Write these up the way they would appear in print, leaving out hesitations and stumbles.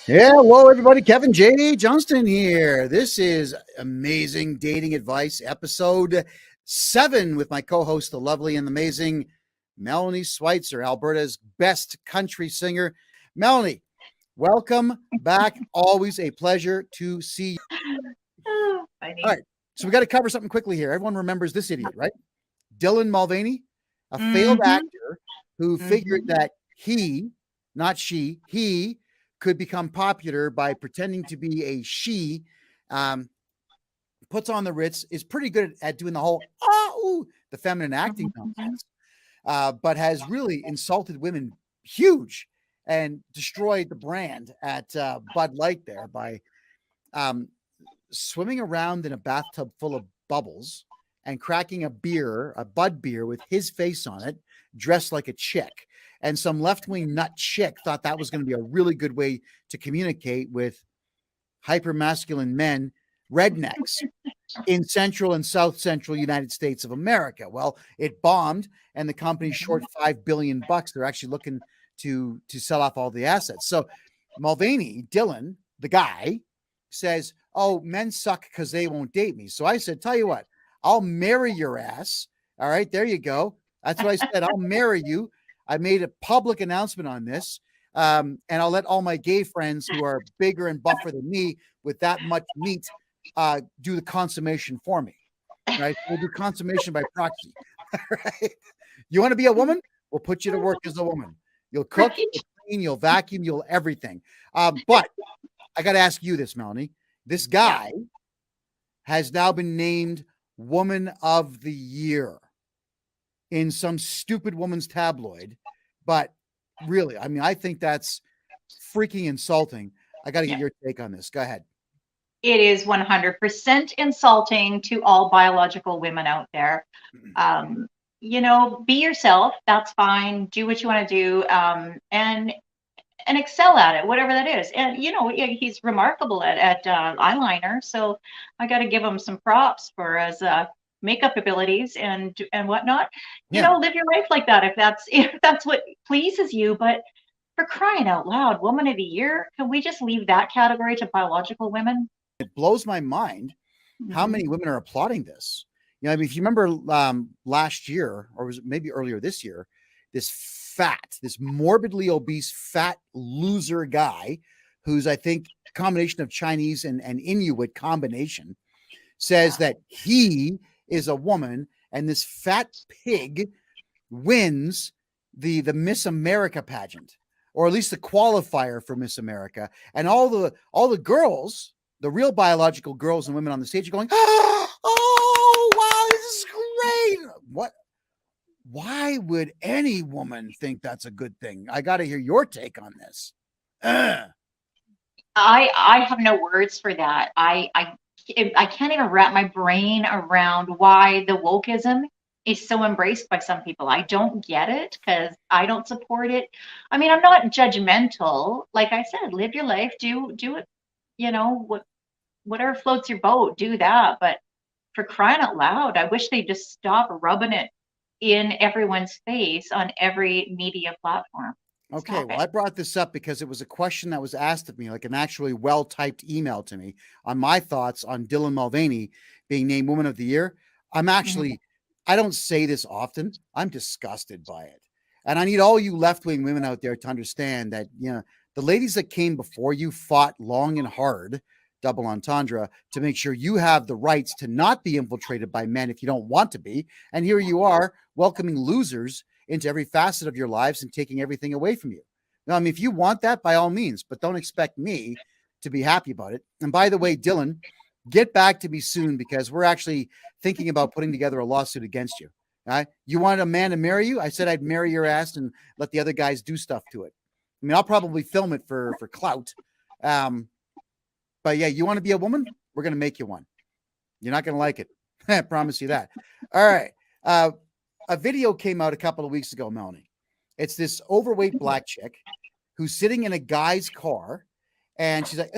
Yeah, hello everybody. Kevin J Johnston here. This is Amazing Dating Advice, episode 7, with my co-host, the lovely and amazing Melanie Switzer, Alberta's best country singer. Melanie, welcome back. Always a pleasure to see you. Oh, All funny. right, so we got to cover something quickly here. Everyone remembers this idiot, right? Dylan Mulvaney, a failed Mm-hmm. actor who figured Mm-hmm. that he, not she, he could become popular by pretending to be a she, um, puts on the Ritz, is pretty good at doing the whole, the feminine acting Mm-hmm. nonsense, but has really insulted women huge and destroyed the brand at Bud Light there by um, swimming around in a bathtub full of bubbles and cracking a beer, a Bud beer with his face on it, dressed like a chick. And some left-wing nut chick thought that was going to be a really good way to communicate with hyper-masculine men, rednecks in central and south central United States of America. Well, it bombed, and the company's short $5 billion. They're actually looking to sell off all the assets. So Mulvaney, Dylan, the guy, says, "Oh, men suck because they won't date me." So I said, "Tell you what, I'll marry your ass." All right, there you go. That's what I said. I'll marry you. I made a public announcement on this, and I'll let all my gay friends who are bigger and buffer than me with that much meat do the consummation for me. Right? We'll do consummation by proxy. Right? You want to be a woman? We'll put you to work as a woman. You'll cook, Right. you'll clean, you'll vacuum, you'll everything. But I got to ask you this, Melanie. This guy has now been named Woman of the Year in some stupid woman's tabloid. But really, I mean, I think that's freaking insulting. I got to get your take on this. Go ahead. It is 100% insulting to all biological women out there. Be yourself. That's fine. Do what you want to do, and excel at it, whatever that is. And he's remarkable at eyeliner, so I got to give him some props for his makeup abilities and whatnot. Yeah. Live your life like that if that's what pleases you. But for crying out loud, Woman of the Year, can we just leave that category to biological women? It blows my mind how Mhm. many women are applauding this. I mean, if you remember last year, or was it maybe earlier this year, this morbidly obese, fat loser guy, who's, I think, a combination of Chinese and Inuit combination, says that he is a woman, and this fat pig wins the Miss America pageant, or at least the qualifier for Miss America, and all the girls, the real biological girls and women on the stage, are going, "Oh, wow, this is great!" What? Why would any woman think that's a good thing? I got to hear your take on this. I have no words for that. I can't even wrap my brain around why the wokeism is so embraced by some people. I don't get it because I don't support it. I mean, I'm not judgmental. Like I said, live your life, do it, whatever floats your boat, do that. But for crying out loud, I wish they'd just stop rubbing it in everyone's face on every media platform. Okay, Stop well, it. I brought this up because it was a question that was asked of me, like an actually well-typed email to me, on my thoughts on Dylan Mulvaney being named Woman of the Year. Mhm. I don't say this often. I'm disgusted by it. And I need all you left-wing women out there to understand that, the ladies that came before you fought long and hard, double entendre, to make sure you have the rights to not be infiltrated by men if you don't want to be. And here you are welcoming losers into every facet of your lives and taking everything away from you. Now, I mean, if you want that, by all means, but don't expect me to be happy about it. And by the way, Dylan, get back to me soon, because we're actually thinking about putting together a lawsuit against you. You wanted a man to marry you? I said I'd marry your ass and let the other guys do stuff to it. I mean, I'll probably film it for clout. But yeah, you want to be a woman? We're going to make you one. You're not going to like it. I promise you that. All right. A video came out a couple of weeks ago, Melanie. It's this overweight black chick who's sitting in a guy's car, and she's like,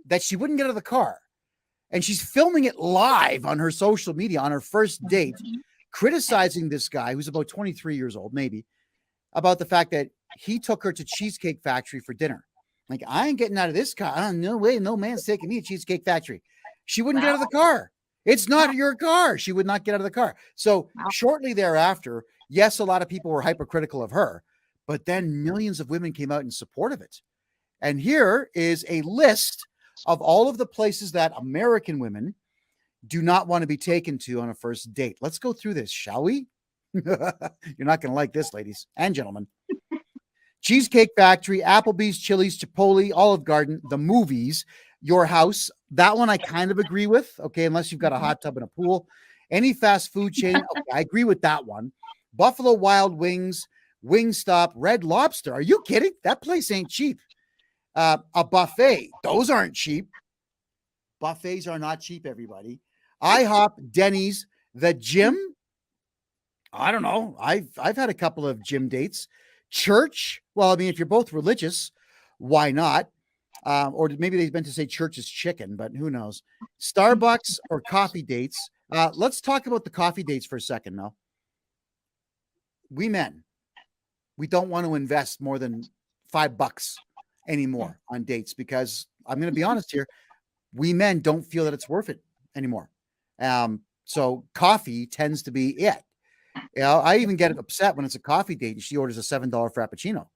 that she wouldn't get out of the car. And she's filming it live on her social media on her first date, criticizing this guy who's about 23 years old, maybe, about the fact that he took her to Cheesecake Factory for dinner. Like, I ain't getting out of this car. No way, no man's taking me to Cheesecake Factory. She wouldn't get out of the car. It's not your car. She would not get out of the car. So shortly thereafter, yes, a lot of people were hypercritical of her, but then millions of women came out in support of it. And here is a list of all of the places that American women do not want to be taken to on a first date. Let's go through this, shall we? You're not going to like this, ladies and gentlemen. Cheesecake Factory, Applebee's, Chili's, Chipotle, Olive Garden, the movies, your house. That one I kind of agree with. Okay, unless you've got a hot tub and a pool. Any fast food chain. Okay, I agree with that one. Buffalo Wild Wings, Wingstop, Red Lobster. Are you kidding? That place ain't cheap. A buffet. Those aren't cheap. Buffets are not cheap, everybody. IHOP, Denny's, the gym. I don't know. I've had a couple of gym dates. Church. Well, I mean, if you're both religious, why not? Or maybe they meant to say church is chicken, but who knows? Starbucks or coffee dates. Let's talk about the coffee dates for a second, Mel. We men, we don't want to invest more than $5 anymore on dates because I'm going to be honest here. We men don't feel that it's worth it anymore. So coffee tends to be it. You know, I even get upset when it's a coffee date and she orders a $7 Frappuccino.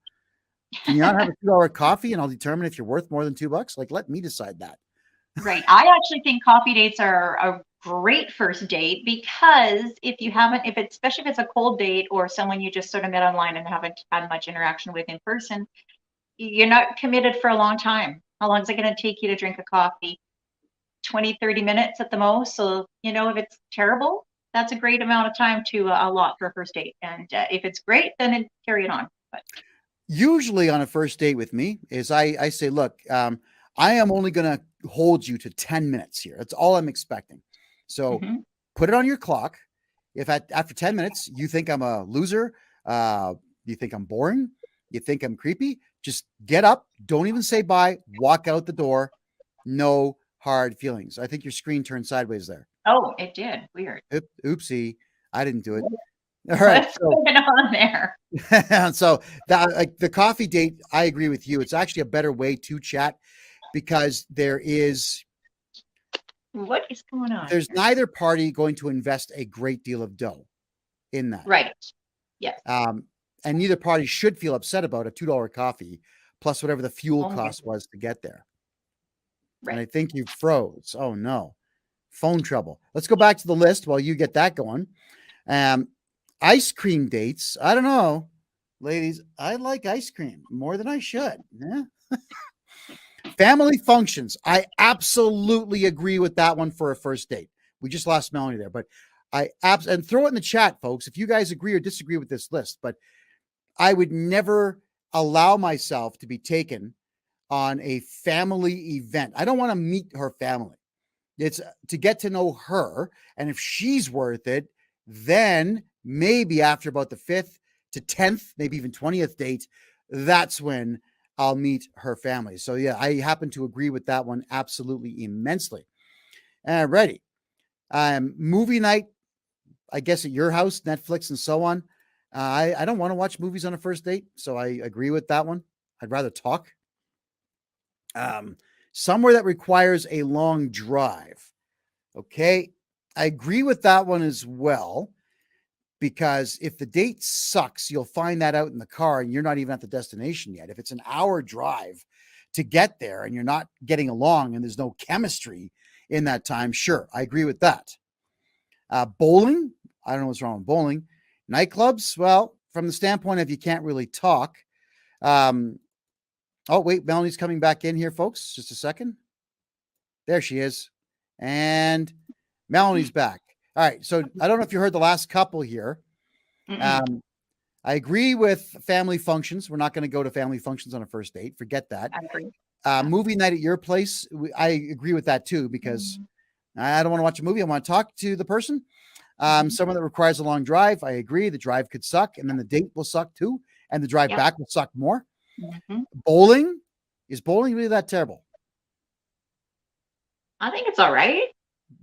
Can you not have a $2 coffee and I'll determine if you're worth more than $2? Like, let me decide that. Right. I actually think coffee dates are a great first date because especially if it's a cold date or someone you just sort of met online and haven't had much interaction with in person, you're not committed for a long time. How long is it going to take you to drink a coffee? 20, 30 minutes at the most. So, if it's terrible, that's a great amount of time to allot for a first date. And if it's great, then carry it on. But usually on a first date with me is I say, look, I am only going to hold you to 10 minutes here. That's all I'm expecting. So put it on your clock. If after 10 minutes, you think I'm a loser, you think I'm boring, you think I'm creepy, just get up. Don't even say bye. Walk out the door. No hard feelings. I think your screen turned sideways there. Oh, it did. Weird. Oopsie. I didn't do it. All right. What's going on there? So that, like, the coffee date, I agree with you. It's actually a better way to chat because what is going on? There's neither party going to invest a great deal of dough in that. Right. Yes. And neither party should feel upset about a $2 coffee plus whatever the fuel cost was to get there. Right. And I think you froze. Oh no. Phone trouble. Let's go back to the list while you get that going. Ice cream dates. I don't know, ladies. I like ice cream more than I should. Yeah. Family functions. I absolutely agree with that one for a first date. We just lost Melanie there, but and throw it in the chat, folks, if you guys agree or disagree with this list. But I would never allow myself to be taken on a family event. I don't want to meet her family. It's to get to know her. And if she's worth it, then maybe after about the 5th to 10th, maybe even 20th date, that's when I'll meet her family. So yeah, I happen to agree with that one absolutely immensely. Ready. Movie night, I guess at your house, Netflix and so on. I don't want to watch movies on a first date. So I agree with that one. I'd rather talk. Somewhere that requires a long drive. Okay. I agree with that one as well, because if the date sucks, you'll find that out in the car and you're not even at the destination yet. If it's an hour drive to get there and you're not getting along and there's no chemistry in that time, sure, I agree with that. Bowling, I don't know what's wrong with bowling. Nightclubs, well, from the standpoint of you can't really talk. Oh, wait, Melanie's coming back in here, folks. Just a second. There she is. And Melanie's back. All right. So I don't know if you heard the last couple here. I agree with family functions. We're not going to go to family functions on a first date. Forget that. I agree. Movie night at your place. I agree with that too, because I don't want to watch a movie. I want to talk to the person. Someone that requires a long drive. I agree. The drive could suck, and then the date will suck too. And the drive back will suck more. Bowling. Is bowling really that terrible? I think it's all right.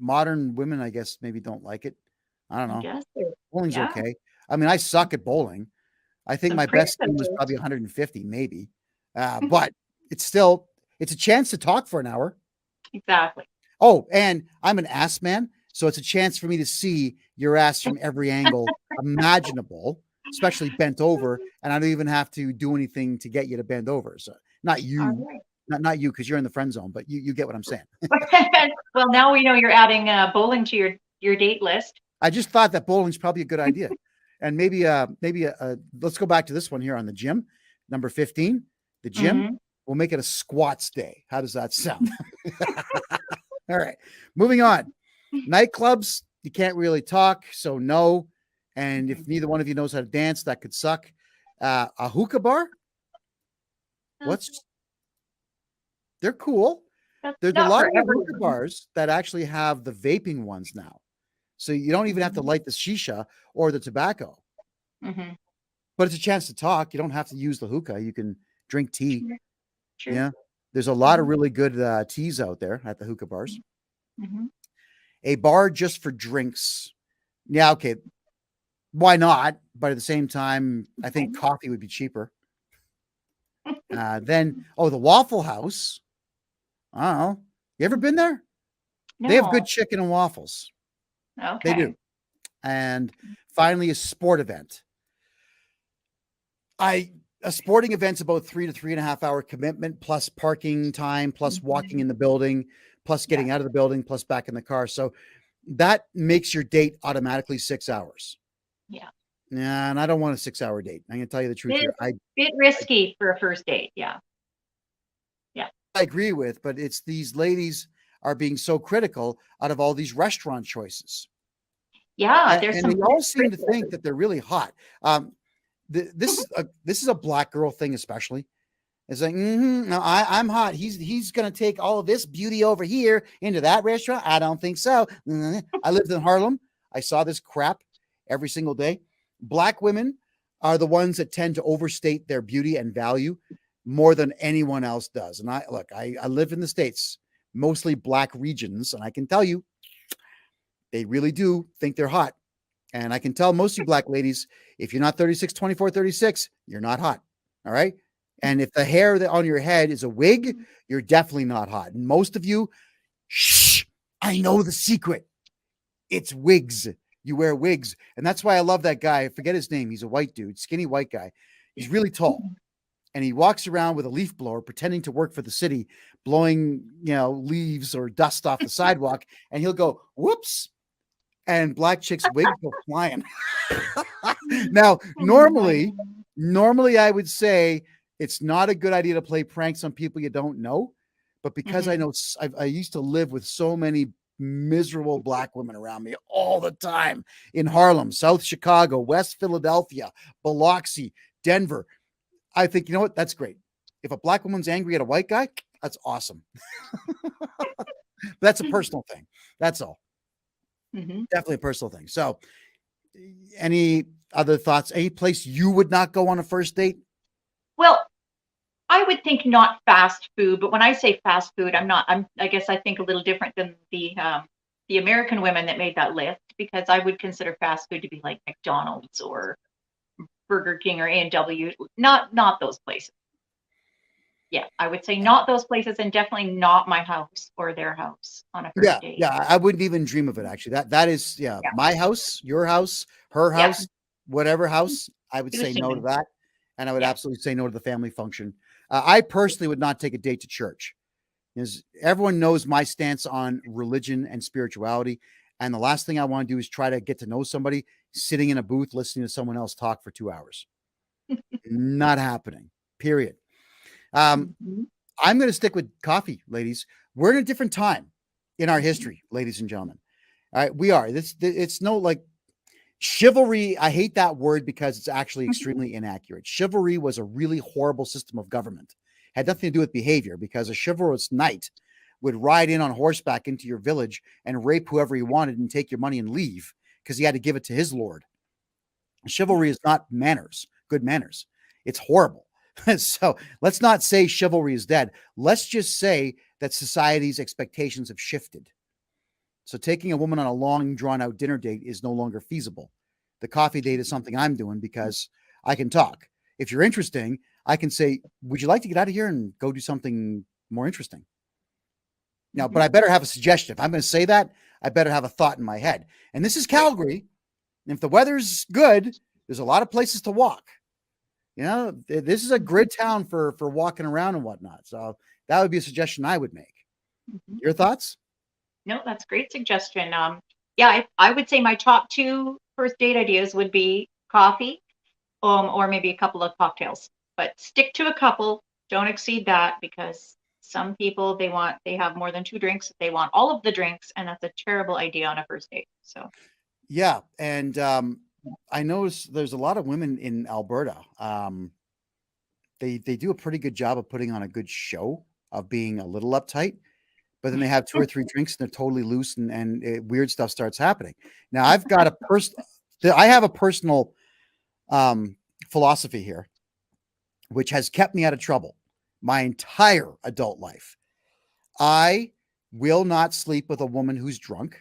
Modern women, I guess, maybe don't like it. I don't know. I guess Bowling's okay. I mean, I suck at bowling. I think I'm my pretty best scheme was close. probably 150, maybe. But it's still, it's a chance to talk for an hour. Exactly. Oh, and I'm an ass man, so it's a chance for me to see your ass from every angle imaginable, especially bent over, and I don't even have to do anything to get you to bend over. So not All you, right. not you, because you're in the friend zone, but you get what I'm saying. Well, now we know you're adding bowling to your date list. I just thought that bowling's probably a good idea. And maybe let's go back to this one here on the gym. Number 15, the gym. Mm-hmm. We'll make it a squats day. How does that sound? All right. Moving on. Nightclubs, you can't really talk, so no. And if neither one of you knows how to dance, that could suck. A hookah bar? They're cool. That's There's a not lot for of hookah everyone. bars that actually have the vaping ones now. So you don't even have to light the shisha or the tobacco. Mm-hmm. But it's a chance to talk. You don't have to use the hookah. You can drink tea. True. Yeah. There's a lot of really good teas out there at the hookah bars. Mm-hmm. A bar just for drinks. Yeah, okay. Why not? But at the same time, I think coffee would be cheaper. Then, the Waffle House. I don't know. You ever been there? No. They have good chicken and waffles. Okay. They do. And finally, a sport event. A sporting event's about 3 to 3.5 hour commitment, plus parking time, plus walking in the building, plus getting out of the building, plus back in the car. So that makes your date automatically 6 hours. Yeah. Nah, and I don't want a 6 hour date. I'm going to tell you the truth here. Bit risky for a first date. Yeah. Yeah. I agree with, but it's these ladies are being so critical out of all these restaurant choices. Yeah. And they all seem to think that they're really hot. This is a black girl thing, especially. It's like, no, I'm hot. He's going to take all of this beauty over here into that restaurant. I don't think so. I lived in Harlem. I saw this crap every single day. Black women are the ones that tend to overstate their beauty and value more than anyone else does. And I live in the States, mostly black regions, and I can tell you, they really do think they're hot. And I can tell most of you black ladies, if you're not 36, 24, 36, you're not hot. All right. And if the hair on your head is a wig, you're definitely not hot. And most of you, I know the secret. It's wigs. You wear wigs. And that's why I love that guy. I forget his name. He's a white dude, skinny white guy. He's really tall. And he walks around with a leaf blower, pretending to work for the city, blowing, leaves or dust off the sidewalk. And he'll go, whoops. And black chicks' wigs go flying. Now, normally I would say it's not a good idea to play pranks on people you don't know. But because I know I used to live with so many miserable black women around me all the time in Harlem, South Chicago, West Philadelphia, Biloxi, Denver. I think, you know what? That's great. If a black woman's angry at a white guy, that's awesome. That's a personal thing. That's all. Definitely a personal thing. So any other thoughts? Any place you would not go on a first date? Well, I would think not fast food, but when I say fast food, I guess I think a little different than the American women that made that list, because I would consider fast food to be like McDonald's or Burger King or A&W, not those places. Yeah, I would say not those places, and definitely not my house or their house on a first date. Yeah, I wouldn't even dream of it, actually. That is, my house, your house, her house, whatever house. I would say no to that, and I would absolutely say no to the family function. I personally would not take a date to church, because everyone knows my stance on religion and spirituality, and the last thing I want to do is try to get to know somebody sitting in a booth listening to someone else talk for 2 hours. Not happening, period. I'm going to stick with coffee, ladies. We're in a different time in our history, ladies and gentlemen. All right, we are. It's no like chivalry. I hate that word because it's actually extremely inaccurate. Chivalry was a really horrible system of government. It had nothing to do with behavior, because a chivalrous knight would ride in on horseback into your village and rape whoever he wanted and take your money and leave because he had to give it to his lord. Chivalry is not manners, good manners. It's horrible. So let's not say chivalry is dead. Let's just say that society's expectations have shifted. So taking a woman on a long, drawn-out dinner date is no longer feasible. The coffee date is something I'm doing because I can talk. If you're interesting, I can say, would you like to get out of here and go do something more interesting? Now, but I better have a suggestion. If I'm going to say that, I better have a thought in my head. And this is Calgary. And if the weather's good, there's a lot of places to walk. This is a grid town for walking around and whatnot. So that would be a suggestion I would make. Your thoughts? No, that's a great suggestion. Yeah, I would say my top two first date ideas would be coffee, or maybe a couple of cocktails. But stick to a couple. Don't exceed that, because some people they have more than two drinks. They want all of the drinks, and that's a terrible idea on a first date. So Yeah, and I notice there's a lot of women in Alberta. They do a pretty good job of putting on a good show of being a little uptight, but then they have two or three drinks and they're totally loose, and weird stuff starts happening. Now I have a personal philosophy here, which has kept me out of trouble my entire adult life. I will not sleep with a woman who's drunk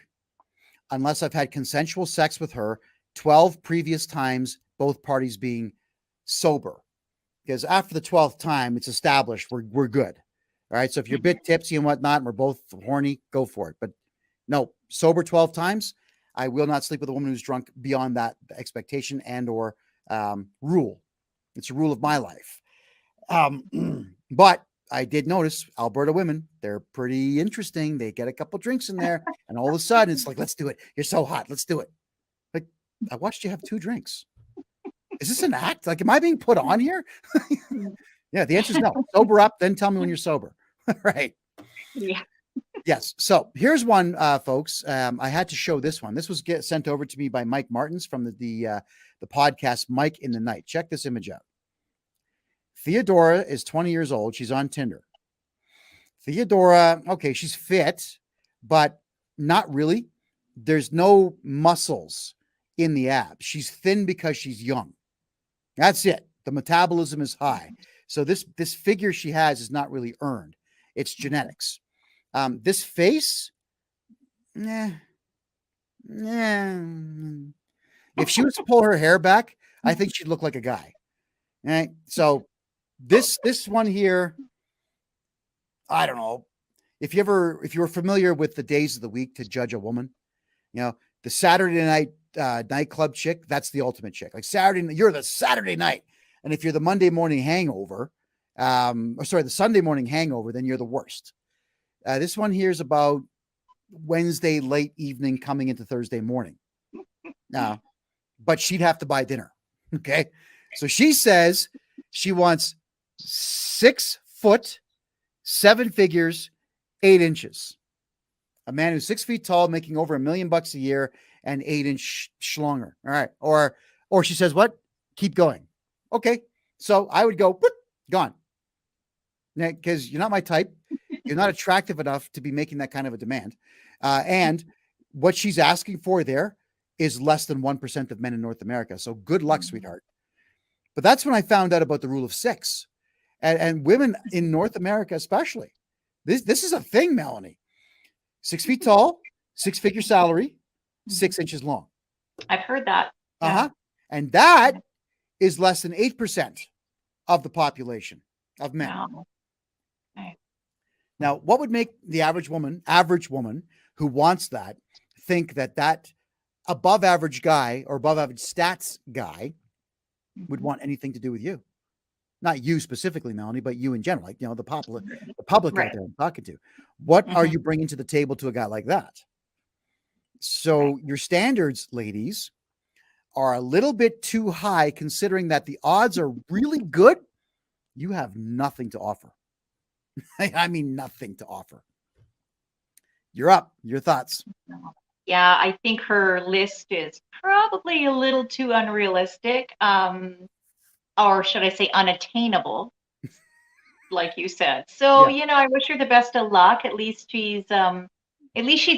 unless I've had consensual sex with her 12 previous times, both parties being sober. Because after the 12th time, it's established we're good. All right. So if you're a bit tipsy and whatnot, and we're both horny, go for it. But no, sober 12 times, I will not sleep with a woman who's drunk beyond that expectation and or rule. It's a rule of my life. But I did notice Alberta women, they're pretty interesting. They get a couple drinks in there, and all of a sudden it's like, let's do it. You're so hot. Let's do it. Like, I watched you have 2 drinks. Is this an act? Like, am I being put on here? Yeah, the answer is no. Sober up, then tell me when you're sober. Right. yeah. Yes. So here's one, folks. I had to show this one. This was sent over to me by Mike Martins from the podcast Mike in the Night. Check this image out. Theodora is 20 years old. She's on Tinder. Theodora, okay, she's fit, but not really. There's no muscles in the abs. She's thin because she's young. That's it. The metabolism is high. So this figure she has is not really earned. It's genetics. This face, If she was to pull her hair back, I think she'd look like a guy. All right. So this one here, I don't know. If you were familiar with the days of the week to judge a woman, the Saturday night nightclub chick, that's the ultimate chick. Like you're the Saturday night. And if you're the Monday morning hangover, the Sunday morning hangover, then you're the worst. This one here is about Wednesday late evening coming into Thursday morning. But she'd have to buy dinner. Okay. So she says she wants 6 foot, 7 figures, 8 inches. A man who's 6 feet tall, making over $1 million a year, and 8-inch schlonger. All right. Or she says, what? Keep going. Okay. So I would go, gone. Because you're not my type. You're not attractive enough to be making that kind of a demand. And what she's asking for there is less than 1% of men in North America. So good luck, sweetheart. But that's when I found out about the rule of 6. And women in North America, especially. This is a thing, Melanie. 6 feet tall, 6-figure salary, 6 inches long. I've heard that. Yeah. And that is less than 8% of the population of men. Wow. Okay. Now, what would make the average woman who wants that think that above average guy or above average stats guy would want anything to do with you? Not you specifically, Melanie, but you in general, like, the public Right. out there I'm talking to. What are you bringing to the table to a guy like that? So your standards, ladies, are a little bit too high, considering that the odds are really good. You have nothing to offer. I mean, nothing to offer. You're up. Your thoughts? Yeah, I think her list is probably a little too unrealistic, or should I say unattainable, like you said. So, Yeah. I wish her the best of luck. At least she's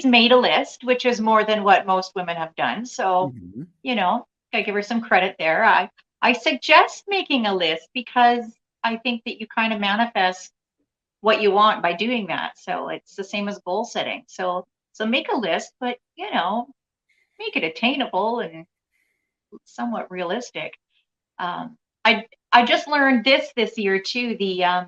made a list, which is more than what most women have done. So, I give her some credit there. I suggest making a list, because I think that you kind of manifest what you want by doing that. So it's the same as goal setting. So make a list, but make it attainable and somewhat realistic. I just learned this year too, the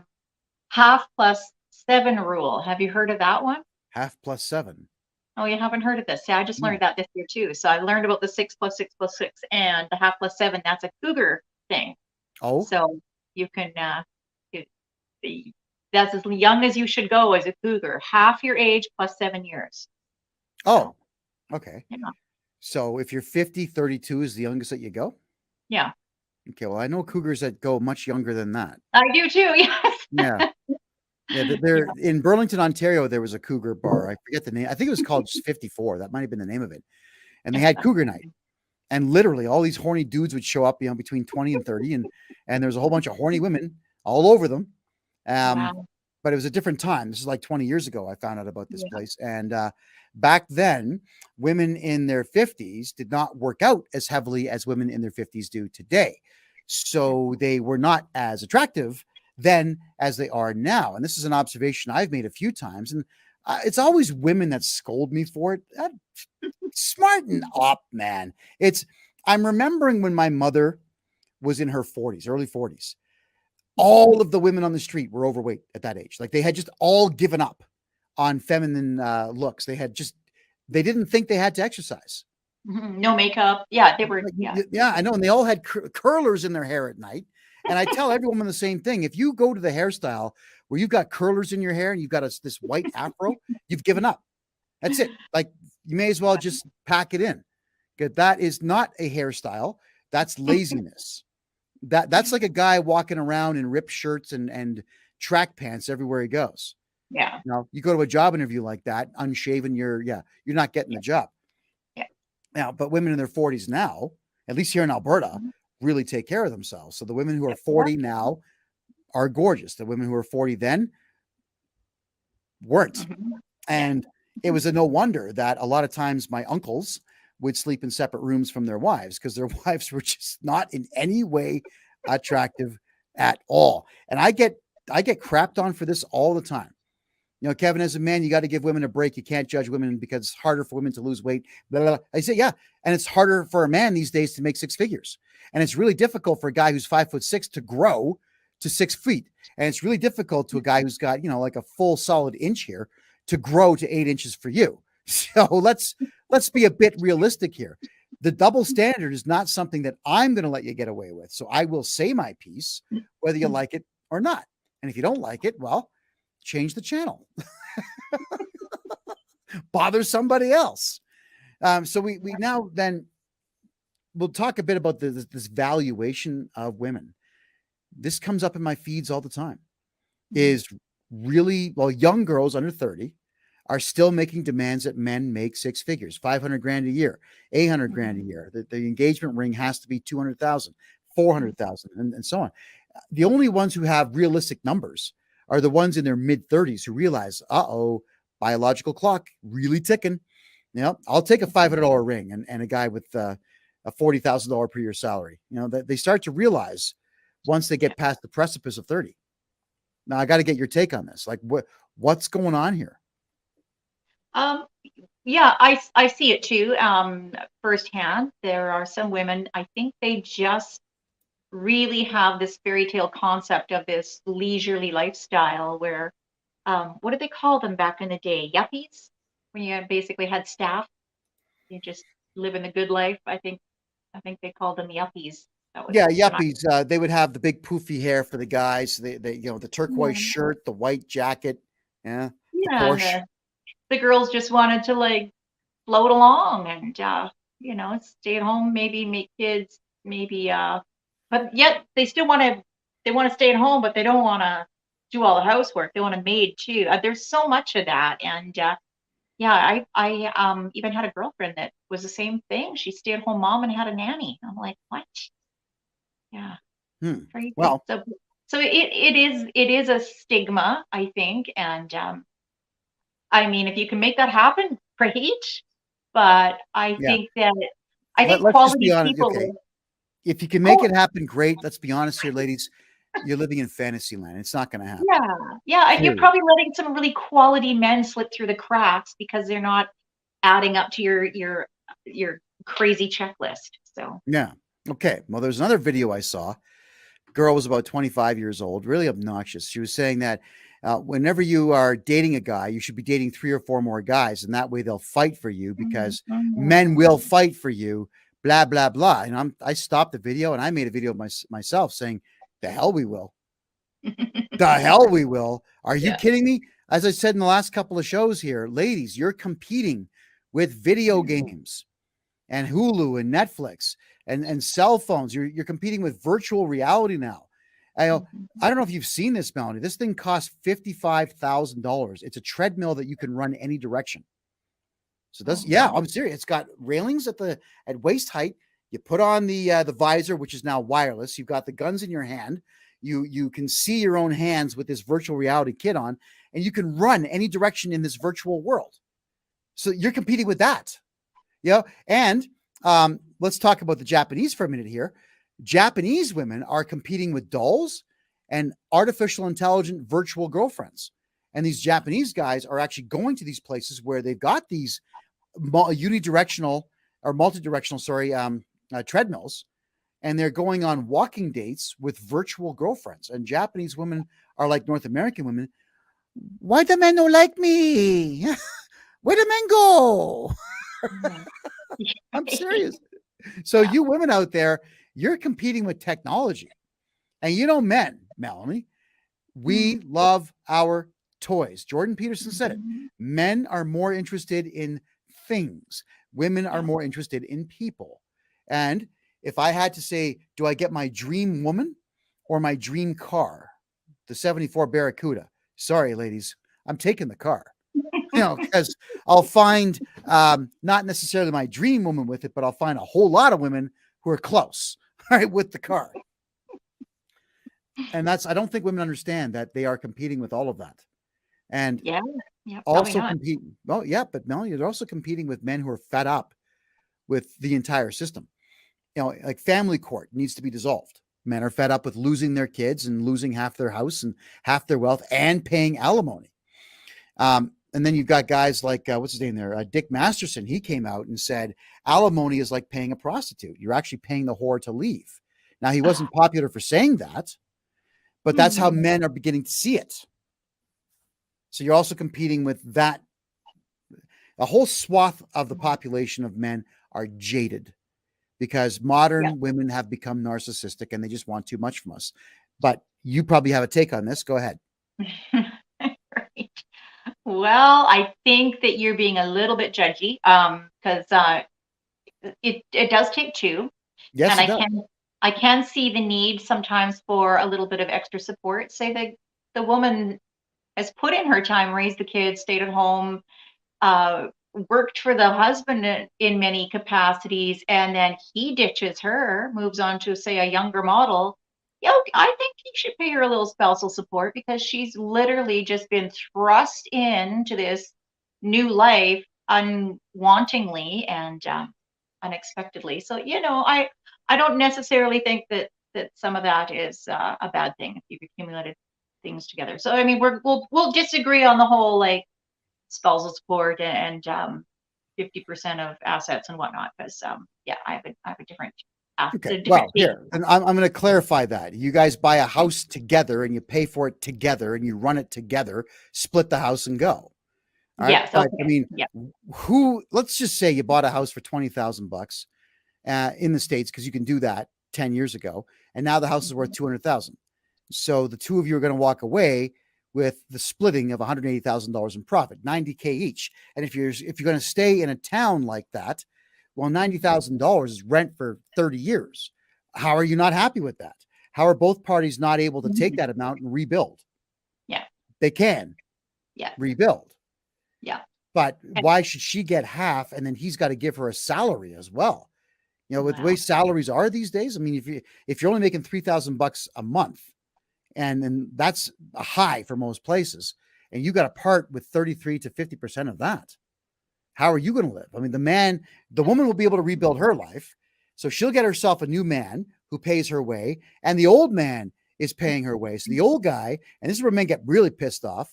half plus 7 rule. Have you heard of that one? Half plus 7. Oh, you haven't heard of this? Yeah, I just learned No. that this year too. So I learned about the 6 plus 6 plus 6 and the half plus 7. That's a cougar thing. Oh, So you can, that's as young as you should go as a cougar, half your age plus 7 years. oh, So, okay. yeah. So if you're 50, 32 is the youngest that you go? Yeah. Okay, well, I know cougars that go much younger than that. I do too. Yes. Yeah. Yeah, there in Burlington, Ontario, there was a cougar bar. I forget the name. I think it was called 54. That might have been the name of it. And they had cougar night. And literally all these horny dudes would show up, between 20 and 30, and there was a whole bunch of horny women all over them. Wow. But it was a different time. This is like 20 years ago I found out about this Yeah. place. And back then, women in their 50s did not work out as heavily as women in their 50s do today. So they were not as attractive then as they are now. And this is an observation I've made a few times. And it's always women that scold me for it. Smarten up, man. I'm remembering when my mother was in her 40s, early 40s. All of the women on the street were overweight at that age. Like they had just all given up on feminine looks. They didn't think they had to exercise. No makeup. Yeah, they were. Yeah. Yeah, I know. And they all had curlers in their hair at night. And I tell every woman the same thing. If you go to the hairstyle where you've got curlers in your hair and you've got this white afro, you've given up. That's it. Like you may as well just pack it in. Because that is not a hairstyle. That's laziness. That's like a guy walking around in ripped shirts and track pants everywhere he goes. Yeah. You go to a job interview like that, unshaven, you're not getting the job. Yeah. Now, but women in their 40s now, at least here in Alberta, really take care of themselves. So the women who are 40 now are gorgeous. The women who are 40 then weren't. And it was a no wonder that a lot of times my uncles would sleep in separate rooms from their wives because their wives were just not in any way attractive at all. And I get crapped on for this all the time. Kevin, as a man, you got to give women a break. You can't judge women because it's harder for women to lose weight. Blah, blah, blah. I say, yeah. And it's harder for a man these days to make 6 figures. And it's really difficult for a guy who's 5'6" to grow to 6 feet. And it's really difficult to a guy who's got, like a full solid inch here to grow to 8 inches for you. So let's be a bit realistic here. The double standard is not something that I'm going to let you get away with. So I will say my piece, whether you like it or not. And if you don't like it, well, change the channel. Bother somebody else. So we now then we'll talk a bit about this valuation of women. This comes up in my feeds all the time. Is really, young girls under 30 are still making demands that men make 6 figures, 500 grand a year, 800 grand a year. The engagement ring has to be 200,000, 400,000, and so on. The only ones who have realistic numbers are the ones in their mid 30s who realize, biological clock really ticking. I'll take a $500 ring and a guy with a $40,000 per year salary. They start to realize once they get past the precipice of 30. Now I got to get your take on this. Like what's going on here? Yeah, I see it too. Firsthand, there are some women, I think they just really have this fairy tale concept of this leisurely lifestyle where, what did they call them back in the day? Yuppies? When you basically had staff, you just live in the good life. I think they called them yuppies. Yuppies. They would have the big poofy hair for the guys. The turquoise shirt, the white jacket. Yeah. The Porsche. The girls just wanted to like float along and stay at home, maybe make kids, maybe but yet they still want to stay at home, but they don't want to do all the housework. They want a maid too. There's so much of that. And I even had a girlfriend that was the same thing. She stayed at home mom and had a nanny. I'm like, what? Yeah. Crazy. Well, so it is a stigma, I think. And I mean, if you can make that happen, great. But I think that let's quality just be honest, people. okay. If you can make it happen, great. Let's be honest here, ladies. You're living in fantasy land. It's not going to happen. Yeah, and you're probably letting some really quality men slip through the cracks because they're not adding up to your crazy checklist. So yeah, Okay. Well, there's another video I saw. Girl was about 25 years old, really obnoxious. She was saying that whenever you are dating a guy, you should be dating 3 or 4 more guys, and that way they'll fight for you because men will fight for you. Blah blah blah. And I stopped the video and I made a video of myself saying, "The hell we will, the hell we will." Are you Yeah. kidding me? As I said in the last couple of shows here, ladies, you're competing with video games and Hulu and Netflix and cell phones. You're competing with virtual reality now. I don't know if you've seen this, Melanie. This thing costs $55,000. It's a treadmill that you can run any direction. So I'm serious. It's got railings at waist height. You put on the visor, which is now wireless. You've got the guns in your hand. You can see your own hands with this virtual reality kit on, and you can run any direction in this virtual world. So you're competing with that. And let's talk about the Japanese for a minute here. Japanese women are competing with dolls and artificial intelligent virtual girlfriends. And these Japanese guys are actually going to these places where they've got these unidirectional or multi-directional, treadmills, and they're going on walking dates with virtual girlfriends. And Japanese women are like North American women. Why the men don't like me? Where the men go? I'm serious. So you women out there, you're competing with technology. And men, Melanie, we love our toys. Jordan Peterson said it. Men are more interested in things. Women are more interested in people. And if I had to say, do I get my dream woman or my dream car? The 74 Barracuda. Sorry, ladies. I'm taking the car. Because I'll find not necessarily my dream woman with it, but I'll find a whole lot of women who are close, right, with the car. And I don't think women understand that they are competing with all of that. And also competing. Well, yeah, but Melanie, they're also competing with men who are fed up with the entire system. Like family court needs to be dissolved. Men are fed up with losing their kids and losing half their house and half their wealth and paying alimony. And then you've got guys like, what's his name there? Dick Masterson. He came out and said, alimony is like paying a prostitute. You're actually paying the whore to leave. Now, he wasn't popular for saying that, but that's how men are beginning to see it. So you're also competing with that. A whole swath of the population of men are jaded because modern women have become narcissistic and they just want too much from us. But you probably have a take on this. Go ahead. Right. Well, I think that you're being a little bit judgy because it does take two. Yes, and I can see the need sometimes for a little bit of extra support. Say that the woman has put in her time, raised the kids, stayed at home, worked for the husband in many capacities, and then he ditches her, moves on to, say, a younger model. I think he should pay her a little spousal support because she's literally just been thrust into this new life unwantingly and unexpectedly. So, I don't necessarily think that some of that is a bad thing if you've accumulated things together. So, I mean, we'll disagree on the whole like spousal support and 50% of assets and whatnot because I have a different. Okay. Well, here, and I'm going to clarify that. You guys buy a house together and you pay for it together and you run it together, split the house and go. All right. Yes. But, I mean, let's just say you bought a house for $20,000 in the States because you can do that 10 years ago. And now the house is worth $200,000. So the two of you are going to walk away with the splitting of $180,000 in profit, $90K each. And if you're going to stay in a town like that, well, $90,000 is rent for 30 years. How are you not happy with that? How are both parties not able to take that amount and rebuild? Yeah. They can rebuild. Yeah. But why should she get half and then he's got to give her a salary as well? With the way salaries are these days, I mean, if you're only making $3,000 a month, and then that's a high for most places, and you got to part with 33 to 50% of that. How are you going to live? I mean, the woman will be able to rebuild her life. So she'll get herself a new man who pays her way, and the old man is paying her way. So the old guy, and this is where men get really pissed off.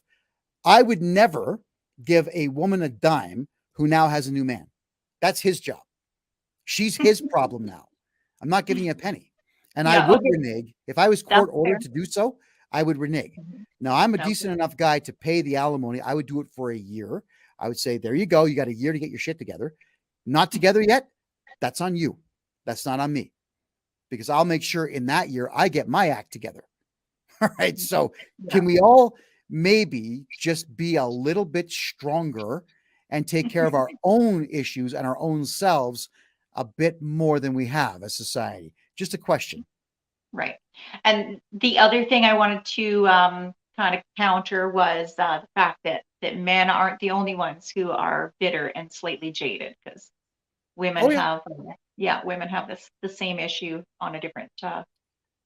I would never give a woman a dime who now has a new man. That's his job. She's his problem now. I'm not giving you a penny. And I Yeah, would okay. renege. If I was That's court fair. ordered to do so, I would renege. Mhm. Now, I'm a Okay. decent enough guy to pay the alimony. I would do it for a year. I would say, there you go. You got a year to get your shit together. Not together yet? That's on you. That's not on me. Because I'll make sure in that year I get my act together. All right. So Yeah. can we all maybe just be a little bit stronger and take care of our own issues and our own selves a bit more than we have as society? Just a question. Right. And the other thing I wanted to kind of counter was the fact that men aren't the only ones who are bitter and slightly jaded, because women Oh, yeah. have, women have the same issue on a different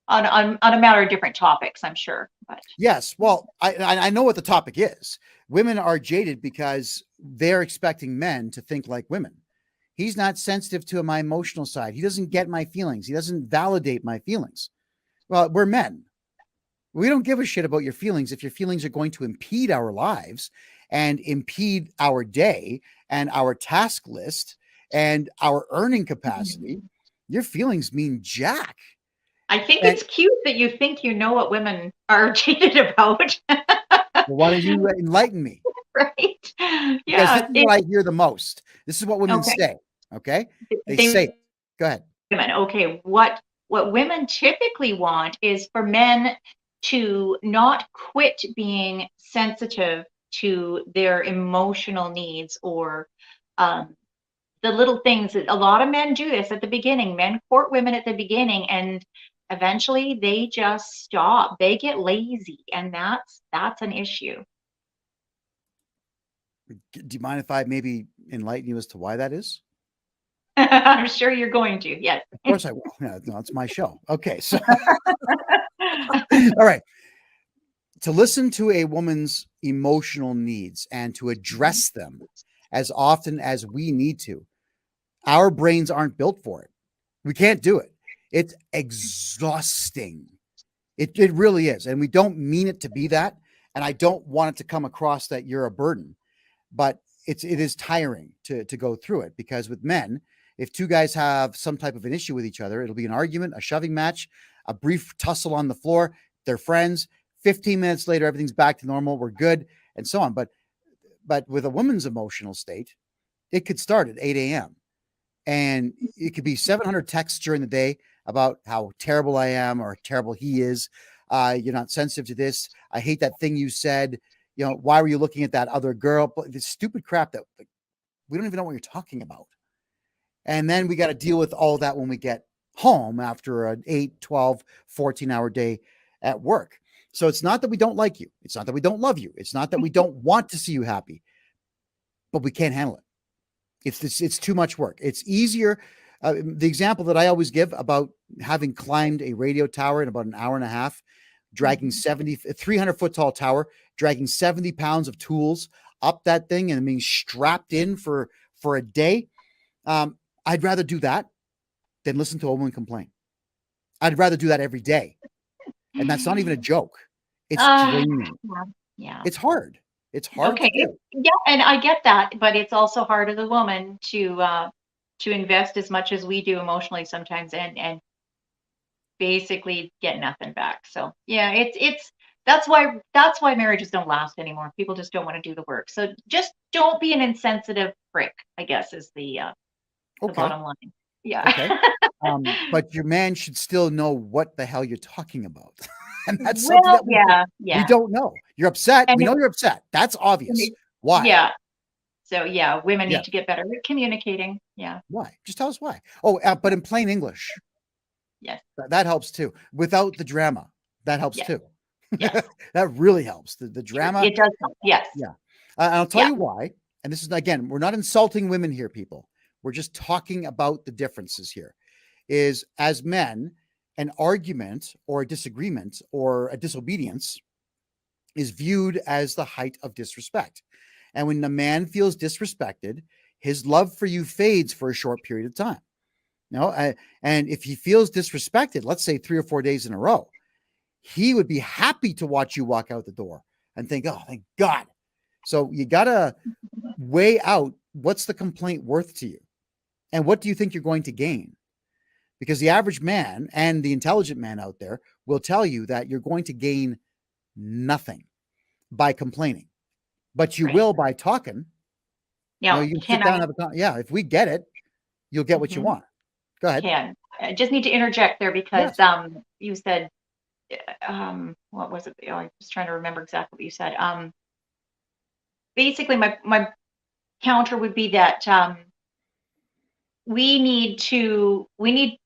on a matter of different topics, I'm sure. But Yes. Well, I know what the topic is. Women are jaded because they're expecting men to think like women. He's not sensitive to my emotional side. He doesn't get my feelings. He doesn't validate my feelings. Well, we're men. We don't give a shit about your feelings if your feelings are going to impede our lives and impede our day and our task list and our earning capacity. Your feelings mean jack. I think And it's cute that you think you know what women are jaded about. why don't you enlighten me? Right? Because this Yeah. is what I hear the most. This is what women Okay. say. Okay. They say They it. Go ahead. women. Okay. What women typically want is for men to not quit being sensitive to their emotional needs, or um, the little things that a lot of men do this at the beginning. Men court women at the beginning, and eventually they just stop. They get lazy, and that's an issue. Do you mind if I maybe enlighten you as to why that is? I'm sure you're going to. Yes. Of course I will. Yeah, no, it's my show. Okay. So, all right. To listen to a woman's emotional needs and to address them as often as we need to, our brains aren't built for it. We can't do it. It's exhausting. It really is. And we don't mean it to be that. And I don't want it to come across that you're a burden, but it is tiring to go through it, because with men, if two guys have some type of an issue with each other, it'll be an argument, a shoving match, a brief tussle on the floor. They're friends. 15 minutes later, everything's back to normal. We're good, and so on. But with a woman's emotional state, it could start at 8 a.m. and it could be 700 texts during the day about how terrible I am or terrible he is. You're not sensitive to this. I hate that thing you said. You know, why were you looking at that other girl? This stupid crap that we don't even know what you're talking about. And then we got to deal with all that when we get home after an 8, 12, 14-hour day at work. So it's not that we don't like you. It's not that we don't love you. It's not that we don't want to see you happy, but we can't handle it. It's too much work. It's easier. The example that I always give about having climbed a radio tower in about an hour and a half, dragging 300-foot tall tower, dragging 70 pounds of tools up that thing and being strapped in for a day. I'd rather do that than listen to a woman complain. I'd rather do that every day. And that's not even a joke. It's draining. Yeah. Yeah. It's hard. It's hard Okay. to do. Yeah, and I get that, but it's also hard as a woman to invest as much as we do emotionally sometimes, and basically get nothing back. So yeah, it's that's why marriages don't last anymore. People just don't want to do the work. So just don't be an insensitive prick, I guess, is the Okay. bottom line. Yeah. Okay. But your man should still know what the hell you're talking about. And that's something Well, that yeah, we yeah. don't know. You're upset. And We know you're upset. That's obvious. Why? yeah. So yeah, women Yeah. need to get better at communicating. Yeah. Why? Just tell us why. Oh, but in plain English, Yes. that helps too. Without the drama, that helps Yes. too. Yes. That really helps. The drama. It does help. Yes. Yeah. And I'll tell Yeah. you why. And this is, again, we're not insulting women here, people. We're just talking about the differences here. Is as men, an argument or a disagreement or a disobedience is viewed as the height of disrespect. And when a man feels disrespected, his love for you fades for a short period of time. And if he feels disrespected, let's say 3 or 4 days in a row, he would be happy to watch you walk out the door and think, oh, thank God. So you got to weigh out, what's the complaint worth to you? And what do you think you're going to gain? because the average man and the intelligent man out there will tell you that you're going to gain nothing by complaining, but you Right. will by talking. Now, You can can sit down I? and have a if we get it, you'll get what you want. Go ahead. I just need to interject there because Yes. you said what was it? Oh, I was trying to remember exactly what you said. Basically, my counter would be that we need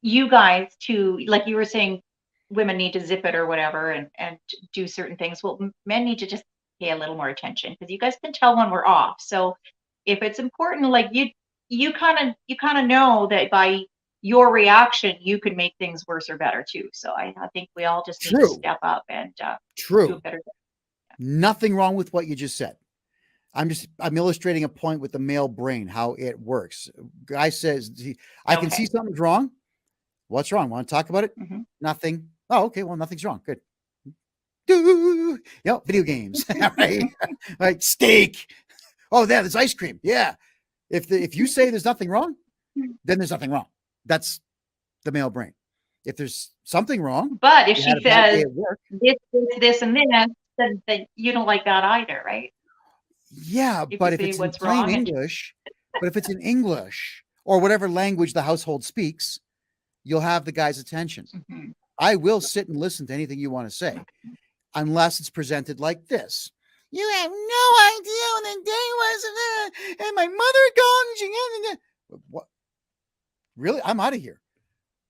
you guys to, like you were saying, women need to zip it or whatever and do certain things. Well, men need to just pay a little more attention because you guys can tell when we're off. So if it's important, like you kind of know that by your reaction you could make things worse or better too. So I think we all just need to True. step up and do a True. better job. Nothing wrong with what you just said. I'm illustrating a point with the male brain, how it works. Guy says, I can see something's wrong. What's wrong? Want to talk about it? Nothing. Oh, okay. Well, nothing's wrong. Good. Video games. Right? Like steak. Oh, there's ice cream. Yeah. If you say there's nothing wrong, then there's nothing wrong. That's the male brain. If there's something wrong, but if she says this, and this, then you don't like that either, right? Yeah, but if it's in plain English, but if it's in English or whatever language the household speaks, you'll have the guy's attention. I will sit and listen to anything you want to say, unless it's presented like this. You have no idea when the day was, and my mother gone. What? Really? I'm out of here.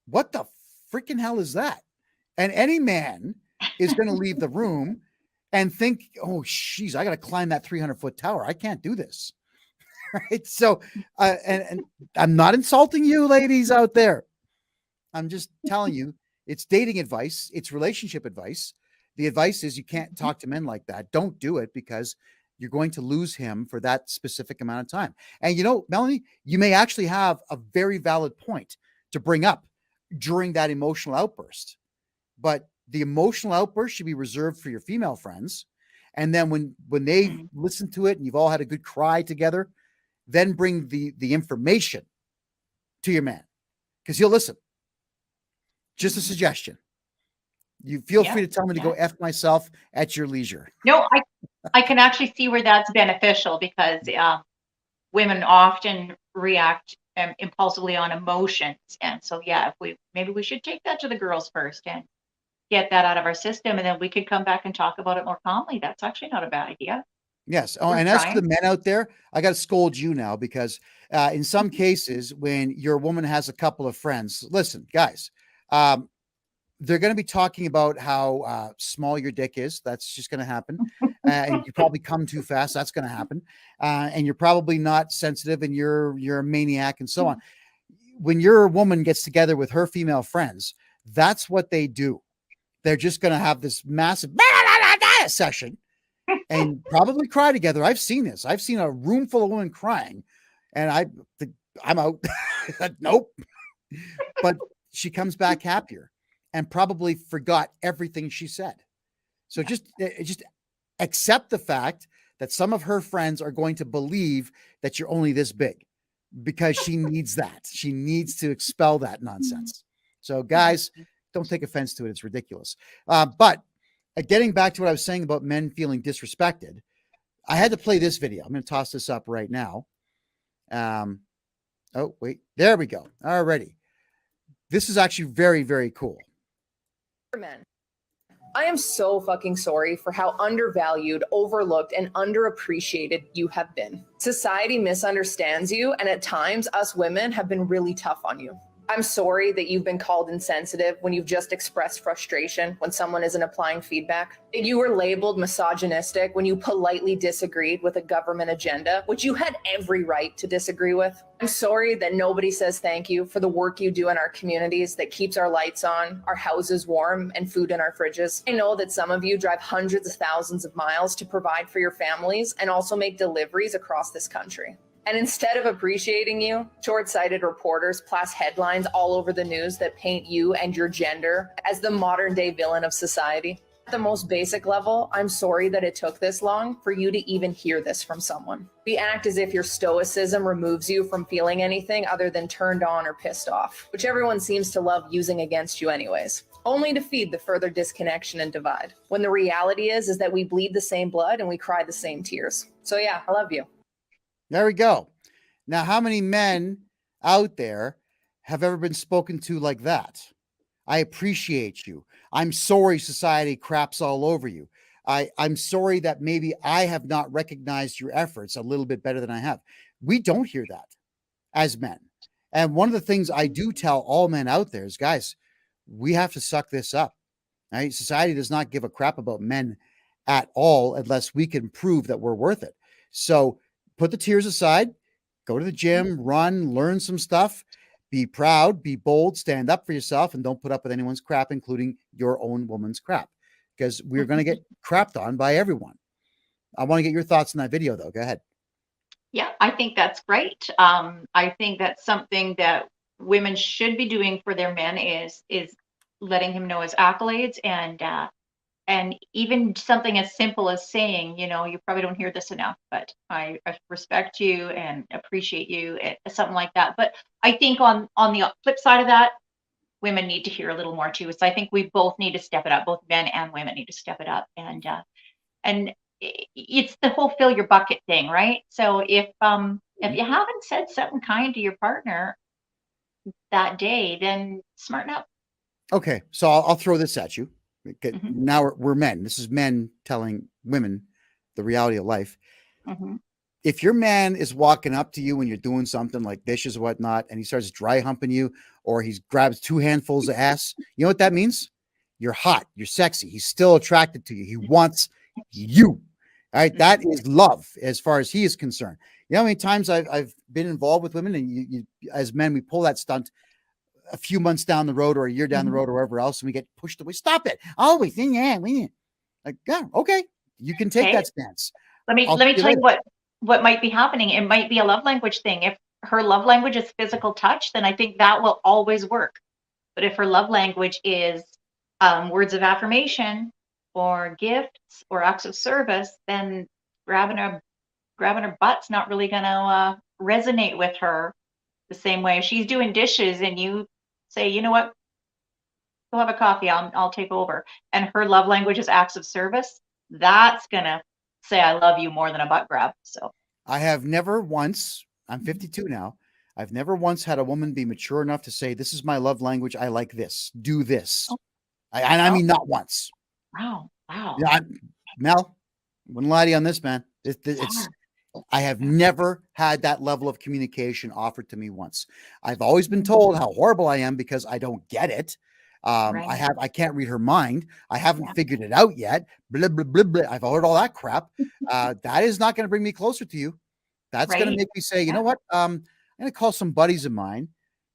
What the freaking hell is that? And any man is going to leave the room and think, oh, geez, I got to climb that 300-foot tower. I can't do this. Right? So, and I'm not insulting you ladies out there. I'm just telling you, it's dating advice. It's relationship advice. The advice is you can't talk to men like that. Don't do it because you're going to lose him for that specific amount of time. And Melanie, you may actually have a very valid point to bring up during that emotional outburst, but the emotional outburst should be reserved for your female friends. And then when they listen to it and you've all had a good cry together, then bring the information to your man because he'll listen. Just a suggestion. You feel free to tell me to go F myself at your leisure. No, I can actually see where that's beneficial because women often react impulsively on emotions. And so, maybe we should take that to the girls first and get that out of our system. And then we could come back and talk about it more calmly. That's actually not a bad idea. Yes. Oh, and as for the men out there, I got to scold you now because in some cases, when your woman has a couple of friends, listen, guys, they're going to be talking about how small your dick is. That's just going to happen. And you probably come too fast. That's going to happen. And you're probably not sensitive and you're a maniac and so on. When your woman gets together with her female friends, that's what they do. They're just going to have this massive session and probably cry together. I've seen this. I've seen a room full of women crying and I'm out. Nope. But she comes back happier and probably forgot everything she said. So just accept the fact that some of her friends are going to believe that you're only this big because she needs that. She needs to expel that nonsense. So guys, don't take offense to it. It's ridiculous. But getting back to what I was saying about men feeling disrespected, I had to play this video. I'm going to toss this up right now. Oh, wait, there we go. Alrighty. This is actually very, very cool. Men, I am so fucking sorry for how undervalued, overlooked, and underappreciated you have been. Society misunderstands you, and at times, us women have been really tough on you. I'm sorry that you've been called insensitive when you've just expressed frustration when someone isn't applying feedback. That you were labeled misogynistic when you politely disagreed with a government agenda, which you had every right to disagree with. I'm sorry that nobody says thank you for the work you do in our communities that keeps our lights on, our houses warm, and food in our fridges. I know that some of you drive hundreds of thousands of miles to provide for your families and also make deliveries across this country. And instead of appreciating you, short-sighted reporters plaster headlines all over the news that paint you and your gender as the modern-day villain of society. At the most basic level, I'm sorry that it took this long for you to even hear this from someone. We act as if your stoicism removes you from feeling anything other than turned on or pissed off, which everyone seems to love using against you anyways, only to feed the further disconnection and divide. When the reality is that we bleed the same blood and we cry the same tears. So yeah, I love you. There we go. Now, how many men out there have ever been spoken to like that? I appreciate you. I'm sorry society craps all over you. I'm sorry that maybe I have not recognized your efforts a little bit better than I have. We don't hear that as men. And one of the things I do tell all men out there is, guys, we have to suck this up. Right? Society does not give a crap about men at all unless we can prove that we're worth it. So put the tears aside, go to the gym, run, learn some stuff. Be proud, be bold, stand up for yourself, and don't put up with anyone's crap, including your own woman's crap, because we're going to get crapped on by everyone. I want to get your thoughts on that video, though. Go ahead. Yeah, I think that's great. I think that's something that women should be doing for their men is letting him know his accolades, and even something as simple as saying, you know, you probably don't hear this enough, but I respect you and appreciate you, something like that. But I think on the flip side of that, women need to hear a little more too. So I think we both need to step it up. Both men and women need to step it up. And it's the whole fill your bucket thing, right? So if you haven't said something kind to your partner that day, then smarten up. Okay, so I'll throw this at you. Now we're men. This is men telling women the reality of life. If your man is walking up to you when you're doing something like dishes or whatnot, and he starts dry humping you, or he grabs 2 handfuls of ass, you know what that means? You're hot. You're sexy. He's still attracted to you. He wants you. All right. That is love as far as he is concerned. You know how many times I've been involved with women, and you as men, we pull that stunt a few months down the road or a year down the road or wherever else, and we get pushed away. Stop it. Always. Yeah. Like, yeah, okay. You can take that stance. Let me tell you what might be happening. It might be a love language thing. If her love language is physical touch, then I think that will always work. But if her love language is words of affirmation or gifts or acts of service, then grabbing her butt's not really going to resonate with her the same way. If she's doing dishes and you say, you know what, go have a coffee, I'll take over, and her love language is acts of service, that's going to say I love you more than a butt grab. So I have never once, I'm 52 now, I've never once had a woman be mature enough to say, this is my love language, I like this, do this. I mean, not once. Wow. Yeah, Mel, wouldn't lie to you on this, man. I have never had that level of communication offered to me once. I've always been told how horrible I am because I don't get it. I can't read her mind. I haven't figured it out yet. Blah, blah, blah, blah. I've heard all that crap. That is not going to bring me closer to you. That's going to make me say, you know what? I'm going to call some buddies of mine.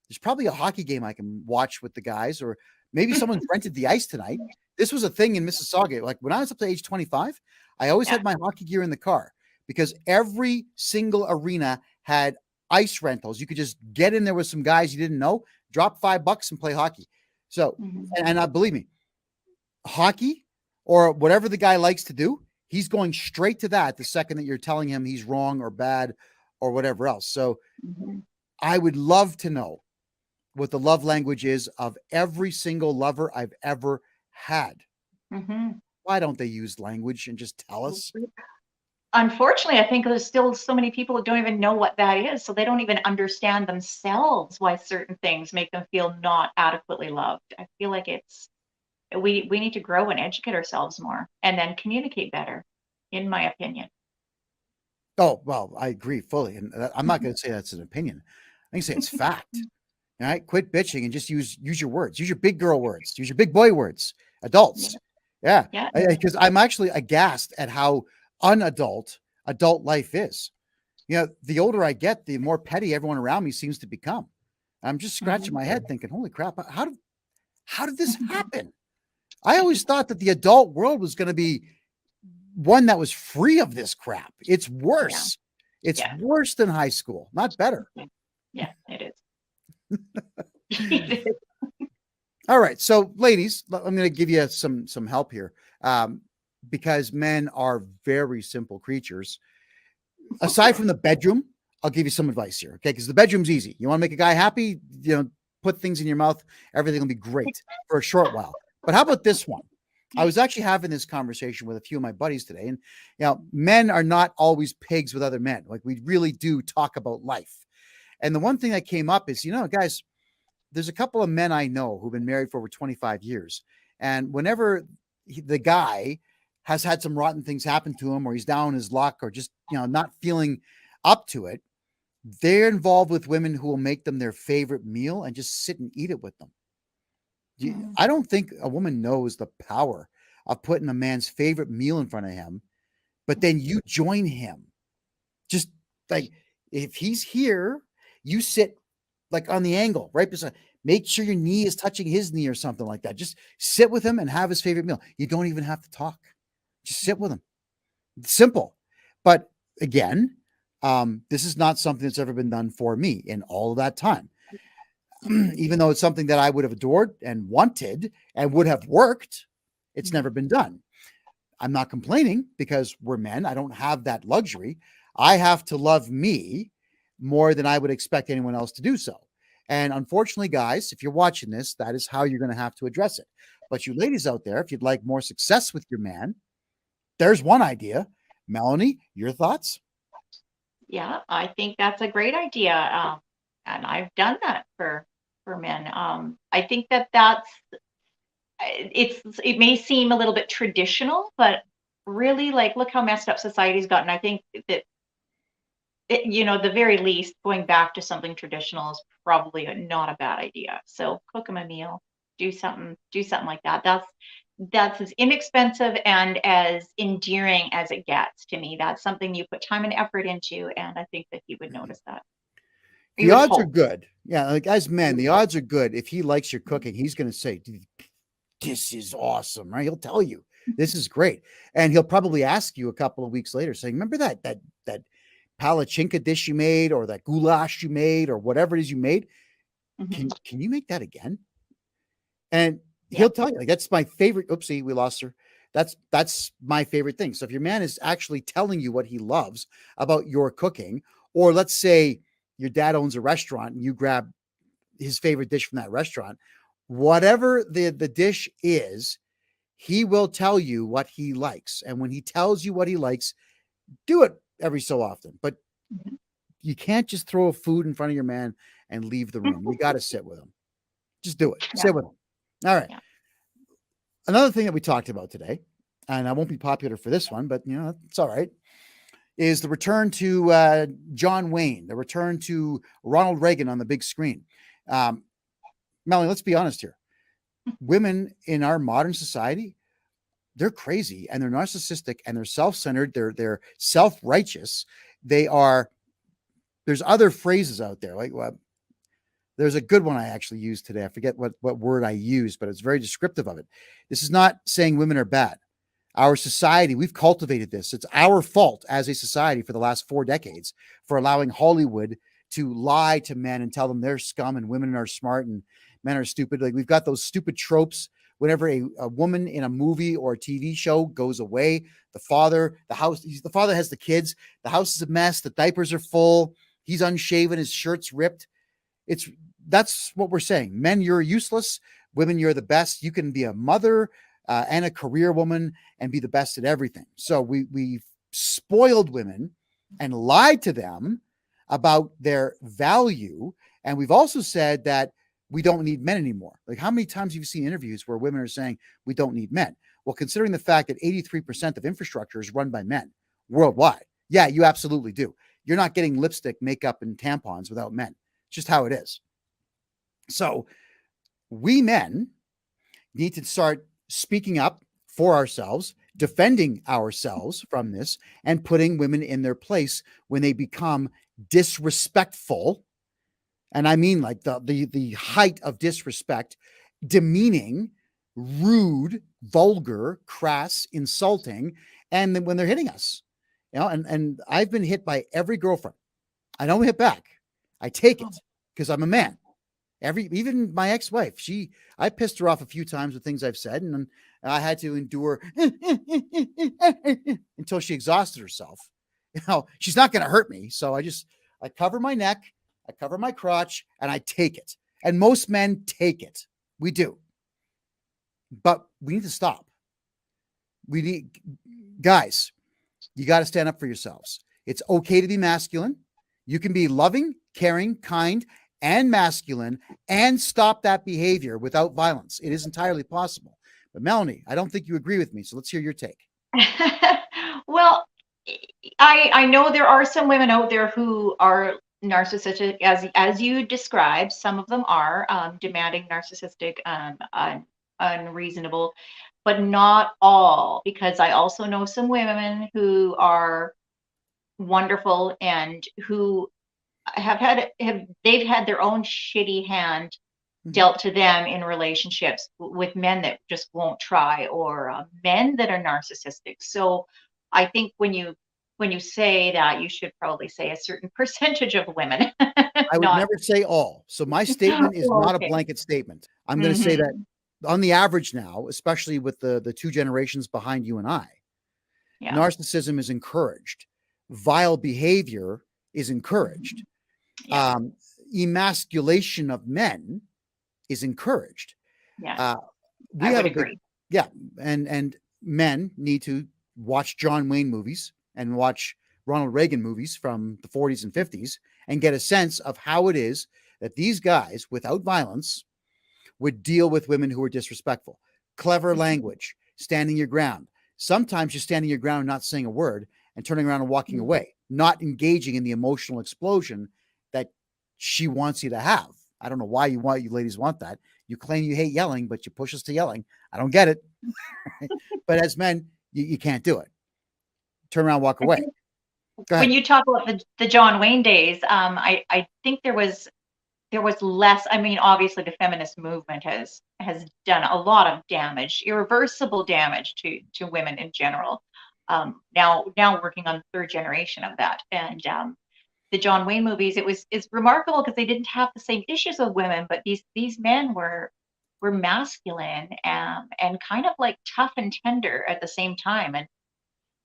There's probably a hockey game I can watch with the guys, or maybe someone rented the ice tonight. This was a thing in Mississauga. Like when I was up to age 25, I always had my hockey gear in the car because every single arena had ice rentals. You could just get in there with some guys you didn't know, drop $5 and play hockey. So, and believe me, hockey or whatever the guy likes to do, he's going straight to that the second that you're telling him he's wrong or bad or whatever else. So I would love to know what the love language is of every single lover I've ever had. Why don't they use language and just tell us? Unfortunately, I think there's still so many people that don't even know what that is. So they don't even understand themselves why certain things make them feel not adequately loved. I feel like we need to grow and educate ourselves more and then communicate better, in my opinion. Oh, well, I agree fully. And I'm not going to say that's an opinion. I can say it's fact. All right. Quit bitching and just use your words. Use your big girl words. Use your big boy words. Adults. Yeah. Because I'm actually aghast at how adult life is. You know, the older I get, the more petty everyone around me seems to become. I'm just scratching my head thinking, holy crap, how did this happen? I always thought that the adult world was going to be one that was free of this crap. It's worse. It's worse than high school, not better. Yeah, it is. All right. So ladies, I'm going to give you some help here. because men are very simple creatures. Aside from the bedroom, I'll give you some advice here, okay? Because the bedroom's easy. You want to make a guy happy, put things in your mouth, everything will be great for a short while. But how about this one? I was actually having this conversation with a few of my buddies today, and men are not always pigs with other men. Like, we really do talk about life. And the one thing that came up is, guys, there's a couple of men I know who've been married for over 25 years. And whenever the guy has had some rotten things happen to him, or he's down his luck, or just, not feeling up to it, they're involved with women who will make them their favorite meal and just sit and eat it with them. I don't think a woman knows the power of putting a man's favorite meal in front of him, but then you join him. Just like, if he's here, you sit like on the angle, right beside. Make sure your knee is touching his knee or something like that. Just sit with him and have his favorite meal. You don't even have to talk. Just sit with him. It's simple. But again, this is not something that's ever been done for me in all of that time. Even though it's something that I would have adored and wanted and would have worked, it's never been done. I'm not complaining because we're men. I don't have that luxury. I have to love me more than I would expect anyone else to do so. And unfortunately, guys, if you're watching this, that is how you're going to have to address it. But you ladies out there, if you'd like more success with your man, there's one idea. Melanie, your thoughts? Yeah, I think that's a great idea. And I've done that for men. I think it may seem a little bit traditional, but really, like, look how messed up society's gotten. I think that, the very least, going back to something traditional is probably not a bad idea. So cook them a meal, do something like that. That's as inexpensive and as endearing as it gets to me. That's something you put time and effort into, and I think that he would notice that. The odds are good. Yeah, like, as men, the odds are good. If he likes your cooking, he's going to say, this is awesome, right? He'll tell you, this is great. And he'll probably ask you a couple of weeks later saying, remember that palachinka dish you made, or that goulash you made, or whatever it is you made? Can you make that again? And he'll tell you, like, that's my favorite. Oopsie, we lost her. That's my favorite thing. So if your man is actually telling you what he loves about your cooking, or let's say your dad owns a restaurant and you grab his favorite dish from that restaurant, whatever the dish is, he will tell you what he likes. And when he tells you what he likes, do it every so often. But you can't just throw food in front of your man and leave the room. You got to sit with him. Just do it. Yeah. Sit with him. All right. Yeah. Another thing that we talked about today, and I won't be popular for this one, but it's all right, is the return to John Wayne, the return to Ronald Reagan on the big screen. Melanie, let's be honest here. Women in our modern society, they're crazy, and they're narcissistic, and they're self-centered. They're self-righteous. There's other phrases out there. Like, there's a good one I actually used today. I forget what word I used, but it's very descriptive of it. This is not saying women are bad. Our society, we've cultivated this. It's our fault as a society for the last 4 decades for allowing Hollywood to lie to men and tell them they're scum and women are smart and men are stupid. Like, we've got those stupid tropes. Whenever a woman in a movie or a TV show goes away, the father has the kids, the house is a mess, the diapers are full, he's unshaven, his shirt's ripped. That's what we're saying. Men, you're useless. Women, you're the best. You can be a mother and a career woman and be the best at everything. So we've spoiled women and lied to them about their value. And we've also said that we don't need men anymore. Like, how many times have you seen interviews where women are saying we don't need men? Well, considering the fact that 83% of infrastructure is run by men worldwide, yeah, you absolutely do. You're not getting lipstick, makeup, and tampons without men. It's just how it is. So we men need to start speaking up for ourselves, defending ourselves from this, and putting women in their place when they become disrespectful. And I mean, like, the height of disrespect, demeaning, rude, vulgar, crass, insulting, and then when they're hitting us, and I've been hit by every girlfriend. I don't hit back. I take it because I'm a man. Even my ex-wife, I pissed her off a few times with things I've said, and And I had to endure until she exhausted herself. She's not going to hurt me. So I cover my neck, I cover my crotch, and I take it. And most men take it. We do. But we need to stop. Guys, you got to stand up for yourselves. It's okay to be masculine. You can be loving, caring, kind, and masculine and stop that behavior without violence. It is entirely possible. But Melanie, I don't think you agree with me. So let's hear your take. Well, I know there are some women out there who are narcissistic, as you described. Some of them are demanding, narcissistic, unreasonable, but not all, because I also know some women who are wonderful and who they've had their own shitty hand dealt to them in relationships with men that just won't try, or men that are narcissistic. So I think when you say that, you should probably say a certain percentage of women. I would never say all. So my statement is not a blanket statement. I'm going to say that on the average now, especially with the two generations behind you and I, narcissism is encouraged. Vile behavior is encouraged. Emasculation of men is encouraged. We I would agree. And men need to watch John Wayne movies and watch Ronald Reagan movies from the 40s and 50s and get a sense of how it is that these guys, without violence, would deal with women who were disrespectful. Clever language, standing your ground. Sometimes you're standing your ground and not saying a word and turning around and walking away, not engaging in the emotional explosion that she wants you to have. I don't know why you ladies want that. You claim you hate yelling, but you push us to yelling. I don't get it. But as men, you can't do it. Turn around, walk away. When you talk about the John Wayne days, I think there was less. I mean, obviously the feminist movement has done a lot of damage, irreversible damage to women in general. Now working on the third generation of that. And the John Wayne movies, it's remarkable because they didn't have the same issues with women, but these men were masculine and kind of like tough and tender at the same time. And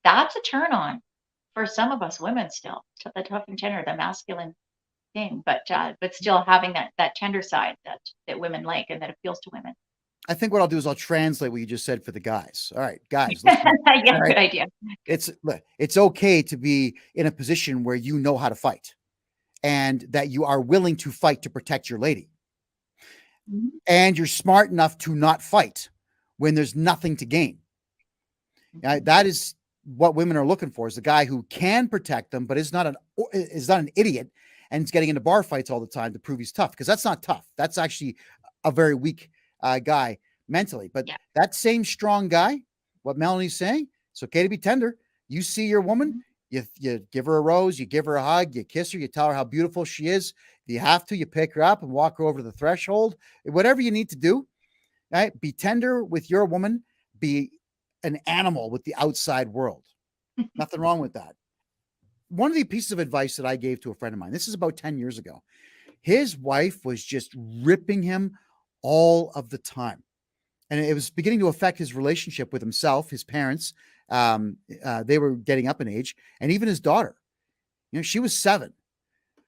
that's a turn on for some of us women still, the tough and tender, the masculine thing, but still having that tender side that women like and that appeals to women. I think what I'll do is I'll translate what you just said for the guys. All right, guys. Good idea. It's okay to be in a position where you know how to fight and that you are willing to fight to protect your lady. And you're smart enough to not fight when there's nothing to gain. That is what women are looking for, is the guy who can protect them, but is not an idiot and is getting into bar fights all the time to prove he's tough, because that's not tough. That's actually a very weak guy mentally. But that same strong guy, what Melanie's saying, it's okay to be tender. You see your woman, you give her a rose, you give her a hug, you kiss her, you tell her how beautiful she is. If you have to, you pick her up and walk her over to the threshold. Whatever you need to do, right? Be tender with your woman. Be an animal with the outside world. Nothing wrong with that. One of the pieces of advice that I gave to a friend of mine, this is about 10 years ago. His wife was just ripping him all of the time. And it was beginning to affect his relationship with himself, his parents. They were getting up in age, and even his daughter. She was 7.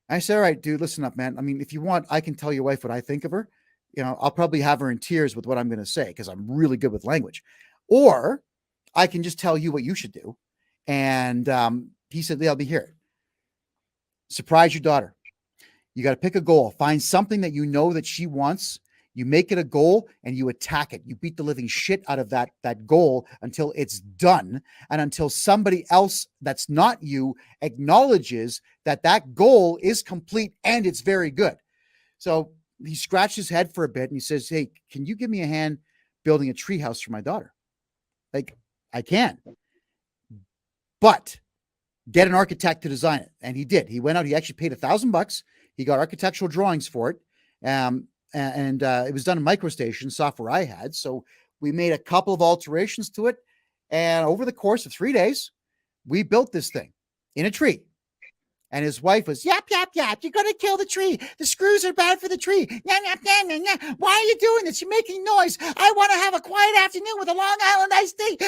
I said, all right, dude, listen up, man. I mean, if you want, I can tell your wife what I think of her. I'll probably have her in tears with what I'm going to say because I'm really good with language. Or I can just tell you what you should do. And he said, I'll be here. Surprise your daughter. You got to pick a goal. Find something that you know that she wants. You make it a goal and you attack it. You beat the living shit out of that goal until it's done, and until somebody else that's not you acknowledges that goal is complete and it's very good. So he scratched his head for a bit and he says, hey, can you give me a hand building a treehouse for my daughter? Like, I can, but get an architect to design it. And he did. He went out, he actually paid $1,000. He got architectural drawings for it. And it was done in MicroStation software I had. So we made a couple of alterations to it. And over the course of 3 days, we built this thing in a tree. And his wife was, yap, yap, yap. You're going to kill the tree. The screws are bad for the tree. Yap, yap, yap, yap, yap. Why are you doing this? You're making noise. I want to have a quiet afternoon with a Long Island iced tea.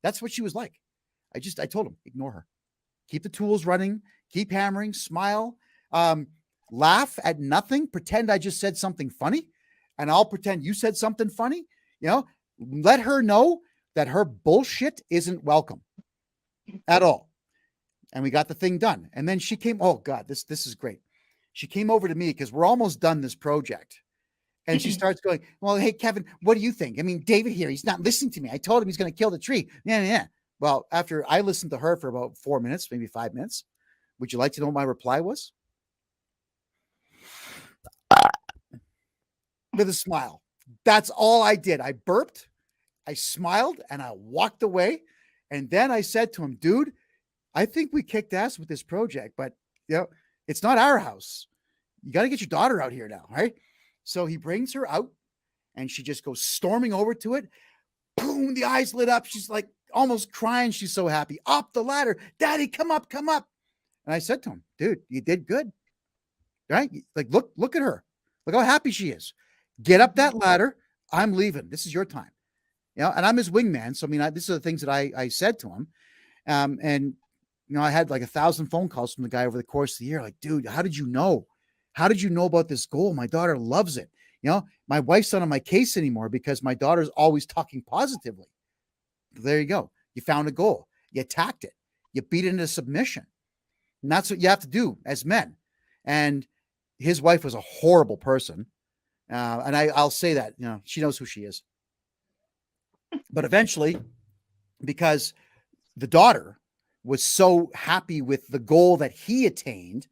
That's what she was like. I told him, ignore her. Keep the tools running. Keep hammering. Smile. Laugh at nothing. Pretend I just said something funny. And I'll pretend you said something funny. Let her know that her bullshit isn't welcome at all. And we got the thing done. And then she came. Oh God, this is great. She came over to me because we're almost done this project. And she starts going, well, hey, Kevin, what do you think? I mean, David here, he's not listening to me. I told him he's going to kill the tree. Yeah. Well, after I listened to her for about 4 minutes, maybe 5 minutes, would you like to know what my reply was? With a smile. That's all I did. I burped, I smiled, and I walked away. And then I said to him, dude, I think we kicked ass with this project, but it's not our house. You got to get your daughter out here now, right? So he brings her out and she just goes storming over to it. Boom, the eyes lit up. She's like almost crying. She's so happy. Up the ladder. Daddy, come up, come up. And I said to him, dude, you did good. Right? Like, look at her. Look how happy she is. Get up that ladder. I'm leaving. This is your time. And I'm his wingman. So, I mean, these are the things that I said to him. And I had like 1,000 phone calls from the guy over the course of the year. Like, dude, how did you know? How did you know about this goal? My daughter loves it. My wife's not on my case anymore because my daughter's always talking positively. There you go. You found a goal. You attacked it. You beat it into submission. And that's what you have to do as men. And his wife was a horrible person. And I'll say that, she knows who she is. But eventually, because the daughter was so happy with the goal that he attained,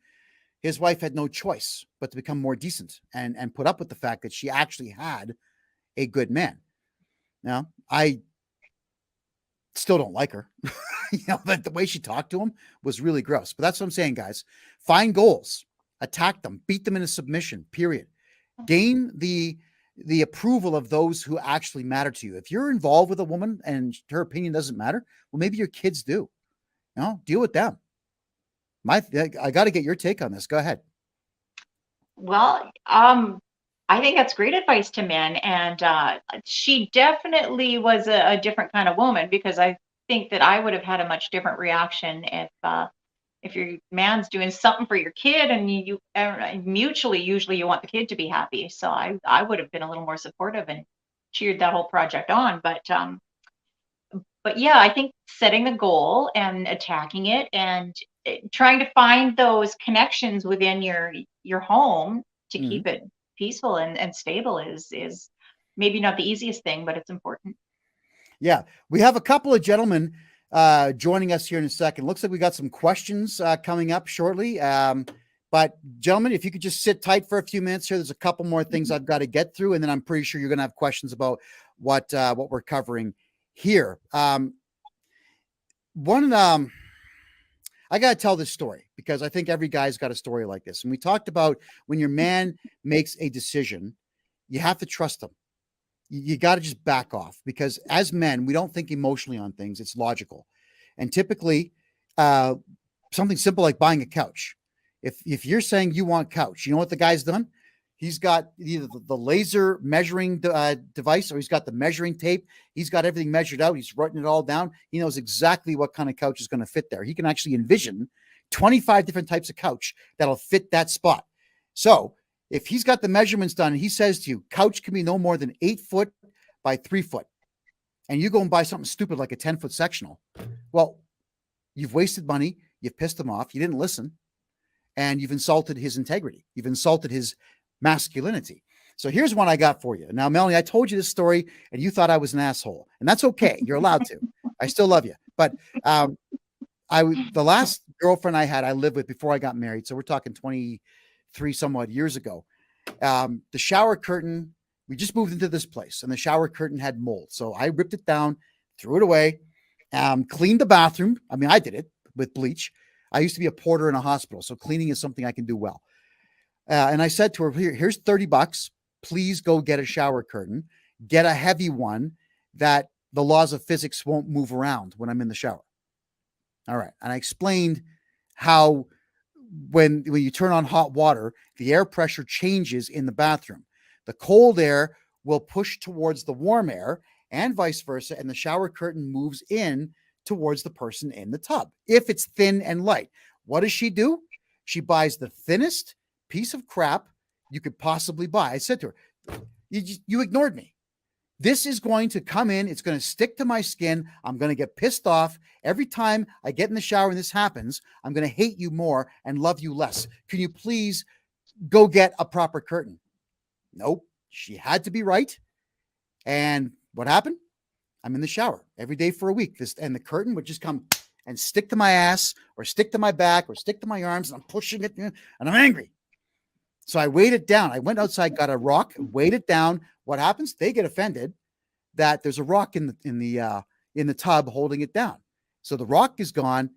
his wife had no choice but to become more decent and put up with the fact that she actually had a good man. Now, I still don't like her. But the way she talked to him was really gross. But that's what I'm saying, guys. Find goals, attack them, beat them into submission, period. Gain the approval of those who actually matter to you. If you're involved with a woman and her opinion doesn't matter, well, maybe your kids do. Deal with them. I got to get your take on this. Go ahead. Well, I think that's great advice to men. And she definitely was a different kind of woman, because I think that I would have had a much different reaction if your man's doing something for your kid and you mutually, usually you want the kid to be happy. So I would have been a little more supportive and cheered that whole project on. But yeah, I think setting the goal and attacking it and trying to find those connections within your home to keep it peaceful and stable is maybe not the easiest thing, but it's important. Yeah. We have a couple of gentlemen joining us here in a second. Looks like we got some questions coming up shortly. But gentlemen, if you could just sit tight for a few minutes here, there's a couple more things I've got to get through. And then I'm pretty sure you're going to have questions about what we're covering here. I got to tell this story because I think every guy's got a story like this. And we talked about when your man makes a decision, you have to trust him. You got to just back off, because as men, we don't think emotionally on things. It's logical. And typically something simple like buying a couch. If you're saying you want couch, you know what the guy's done? He's got either the laser measuring device, or he's got the measuring tape. He's got everything measured out. He's writing it all down. He knows exactly what kind of couch is going to fit there. He can actually envision 25 different types of couch that'll fit that spot. So if he's got the measurements done and he says to you, couch can be no more than 8 foot by 3 foot, and you go and buy something stupid like a 10-foot sectional, well, you've wasted money. You've pissed him off. You didn't listen. And you've insulted his integrity. You've insulted his masculinity. So here's one I got for you. Now, Melanie, I told you this story and you thought I was an asshole, and that's okay. You're allowed to. I still love you. But the last girlfriend I had, I lived with before I got married. So we're talking 23 somewhat years ago. The shower curtain, we just moved into this place and the shower curtain had mold. So I ripped it down, threw it away, cleaned the bathroom. I mean, I did it with bleach. I used to be a porter in a hospital. So cleaning is something I can do well. And I said to her, here's $30. Please go get a shower curtain, get a heavy one that the laws of physics won't move around when I'm in the shower. All right. And I explained how when you turn on hot water, the air pressure changes in the bathroom. The cold air will push towards the warm air and vice versa, and the shower curtain moves in towards the person in the tub. If it's thin and light, what does she do? She buys the thinnest piece of crap you could possibly buy. I said to her, you ignored me. This is going to come in. It's going to stick to my skin. I'm going to get pissed off. Every time I get in the shower and this happens, I'm going to hate you more and love you less. Can you please go get a proper curtain? Nope. She had to be right. And what happened? I'm in the shower every day for a week. And the curtain would just come and stick to my ass or stick to my back or stick to my arms. And I'm pushing it and I'm angry. So I weighed it down. I went outside, got a rock, weighed it down. What happens? They get offended that there's a rock in the tub holding it down. So the rock is gone,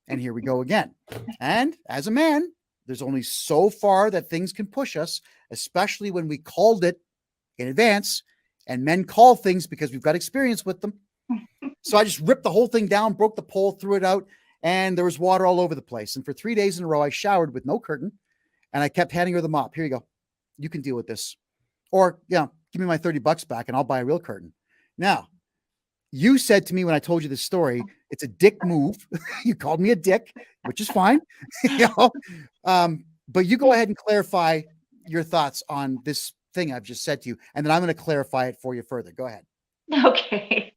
and here we go again. And as a man, there's only so far that things can push us, especially when we called it in advance. And men call things because we've got experience with them. So I just ripped the whole thing down, broke the pole, threw it out, and there was water all over the place. And for 3 days in a row, I showered with no curtain. And I kept handing her the mop. Here you go. You can deal with this. Or, yeah, give me my $30 back and I'll buy a real curtain. Now, you said to me when I told you this story, it's a dick move. You called me a dick, which is fine. But you go ahead and clarify your thoughts on this thing I've just said to you. And then I'm going to clarify it for you further. Go ahead. Okay.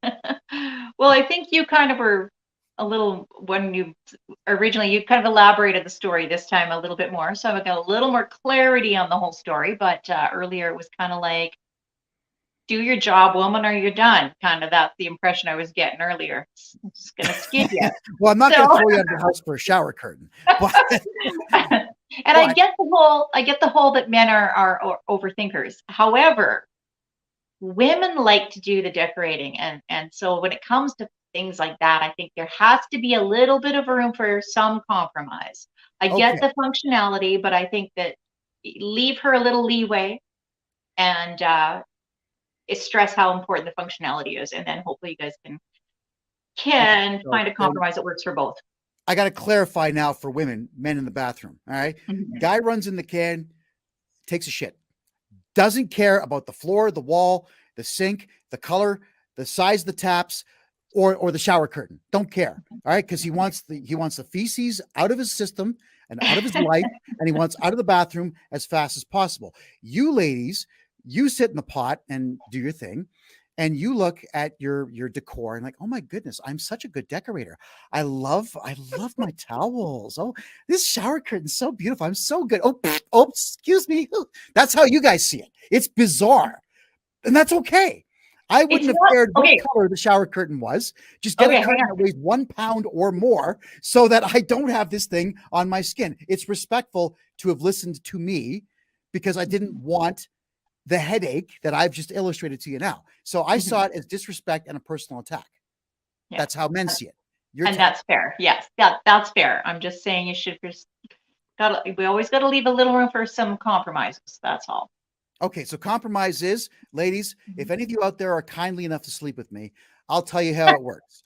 Well, I think you kind of were a little, when you kind of elaborated the story this time a little bit more. So I've got a little more clarity on the whole story. But earlier it was kind of like, do your job, woman, or you're done. Kind of that's the impression I was getting earlier. It's going to skid you. Well, I'm not going to throw you out of the house for a shower curtain. But, I get the whole that men are overthinkers. However, women like to do the decorating. And so when it comes to things like that, I think there has to be a little bit of room for some compromise. I get the functionality, but I think that leave her a little leeway and stress how important the functionality is. And then hopefully you guys can find a compromise that works for both. I got to clarify now for women, men in the bathroom. All right. Mm-hmm. Guy runs in the can, takes a shit, doesn't care about the floor, the wall, the sink, the color, the size of the taps, or the shower curtain. Don't care. All right. Because he wants the feces out of his system and out of his life, and he wants out of the bathroom as fast as possible. You ladies, you sit in the pot and do your thing. And you look at your decor and like, oh my goodness, I'm such a good decorator. I love my towels. Oh, this shower curtain's so beautiful. I'm so good. Oh, excuse me. That's how you guys see it. It's bizarre. And that's okay. I wouldn't have cared what color the shower curtain was. Just get a curtain that weighs 1 pound or more so that I don't have this thing on my skin. It's respectful to have listened to me because I didn't want the headache that I've just illustrated to you now. So I saw it as disrespect and a personal attack. Yeah. That's how men see it. That's fair. Yes, that's fair. I'm just saying you should we always got to leave a little room for some compromises. That's all. Okay. So compromise is, ladies, if any of you out there are kindly enough to sleep with me, I'll tell you how it works.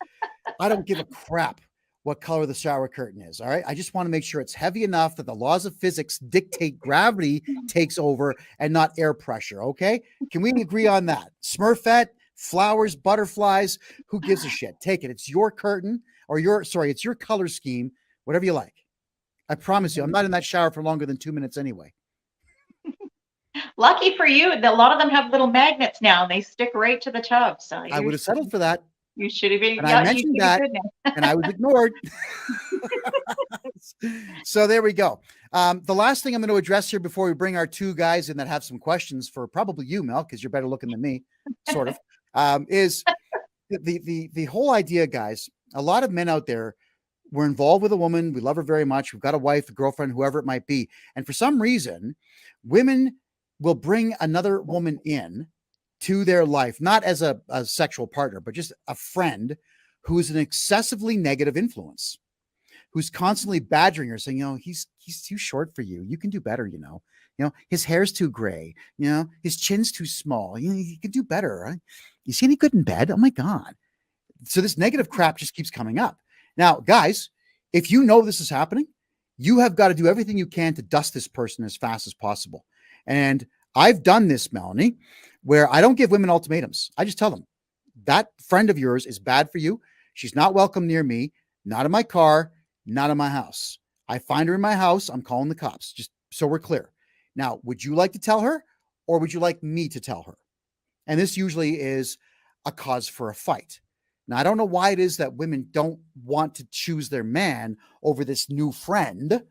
I don't give a crap what color the shower curtain is. All right. I just want to make sure it's heavy enough that the laws of physics dictate gravity takes over and not air pressure. Okay. Can we agree on that? Smurfette, flowers, butterflies, who gives a shit? Take it. It's your curtain it's your color scheme, whatever you like. I promise you, I'm not in that shower for longer than 2 minutes anyway. Lucky for you, a lot of them have little magnets now and they stick right to the tub. So I would have settled for that. You should have been. And I mentioned that, and I was ignored. So there we go. The last thing I'm going to address here before we bring our two guys in that have some questions for probably you, Mel, because you're better looking than me, sort of, is the whole idea, guys. A lot of men out there, we're involved with a woman. We love her very much. We've got a wife, a girlfriend, whoever it might be. And for some reason, women will bring another woman in to their life, not as a sexual partner, but just a friend who's an excessively negative influence, who's constantly badgering her, saying, he's too short for you. You can do better, his hair's too gray, his chin's too small. You can do better. Right? You see any good in bed? Oh my God. So this negative crap just keeps coming up. Now, guys, if you know this is happening you have got to do everything you can to dust this person as fast as possible. And I've done this, Melanie, where I don't give women ultimatums. I just tell them, that friend of yours is bad for you. She's not welcome near me, not in my car, not in my house. I find her in my house, I'm calling the cops, just so we're clear. Now, would you like to tell her, or would you like me to tell her? And this usually is a cause for a fight. Now, I don't know why it is that women don't want to choose their man over this new friend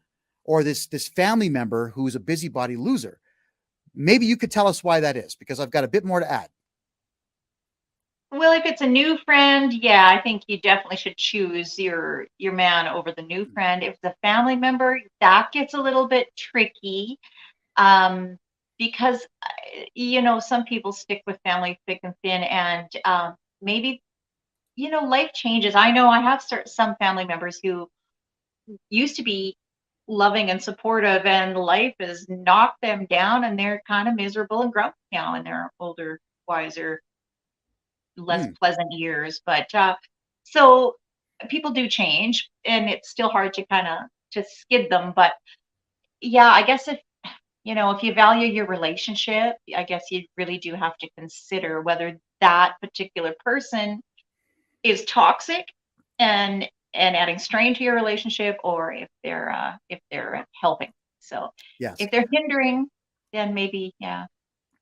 or this family member who's a busybody loser. Maybe you could tell us why that is, because I've got a bit more to add. Well, if it's a new friend, yeah, I think you definitely should choose your man over the new friend. If it's a family member, that gets a little bit tricky, because some people stick with family thick and thin, and maybe life changes. I know I have some family members who used to be loving and supportive, and life has knocked them down, and they're kind of miserable and grumpy now in their older, wiser, less pleasant years. But so people do change, and it's still hard to kind of to skid them. But yeah, I guess if you value your relationship, I guess you really do have to consider whether that particular person is toxic and adding strain to your relationship, or if they're helping. So Yes. if they're hindering, then maybe, yeah,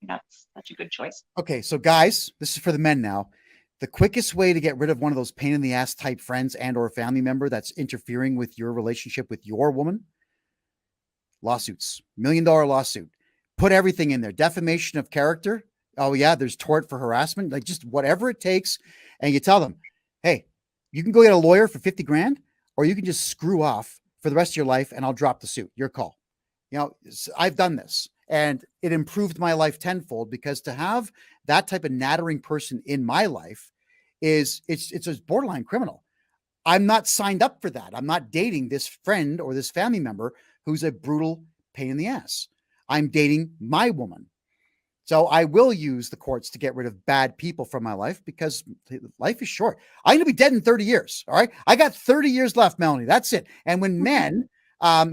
not such a good choice. Okay, so guys, this is for the men now. The quickest way to get rid of one of those pain in the ass type friends and or family member that's interfering with your relationship with your woman, lawsuits, $1 million lawsuit. Put everything in there. Defamation of character. Oh yeah, there's tort for harassment, like just whatever it takes. And you tell them, hey, you can go get a lawyer for 50 grand, or you can just screw off for the rest of your life and I'll drop the suit. Your call. I've done this and it improved my life tenfold, because to have that type of nattering person in my life it's a borderline criminal. I'm not signed up for that. I'm not dating this friend or this family member who's a brutal pain in the ass. I'm dating my woman. So I will use the courts to get rid of bad people from my life, because life is short. I'm going to be dead in 30 years. All right. I got 30 years left, Melanie. That's it. And when men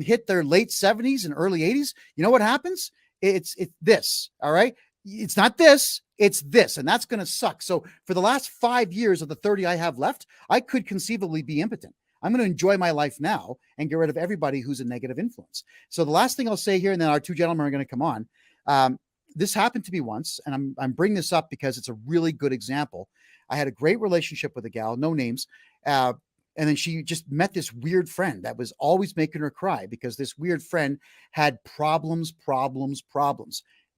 hit their late 70s and early 80s, you know what happens? It's this. All right. It's not this, it's this. And that's going to suck. So for the last 5 years of the 30 I have left, I could conceivably be impotent. I'm going to enjoy my life now and get rid of everybody who's a negative influence. So the last thing I'll say here, and then our two gentlemen are going to come on. This happened to me once, and I'm bringing this up because it's a really good example. I had a great relationship with a gal, no names. And then she just met this weird friend that was always making her cry, because this weird friend had problems.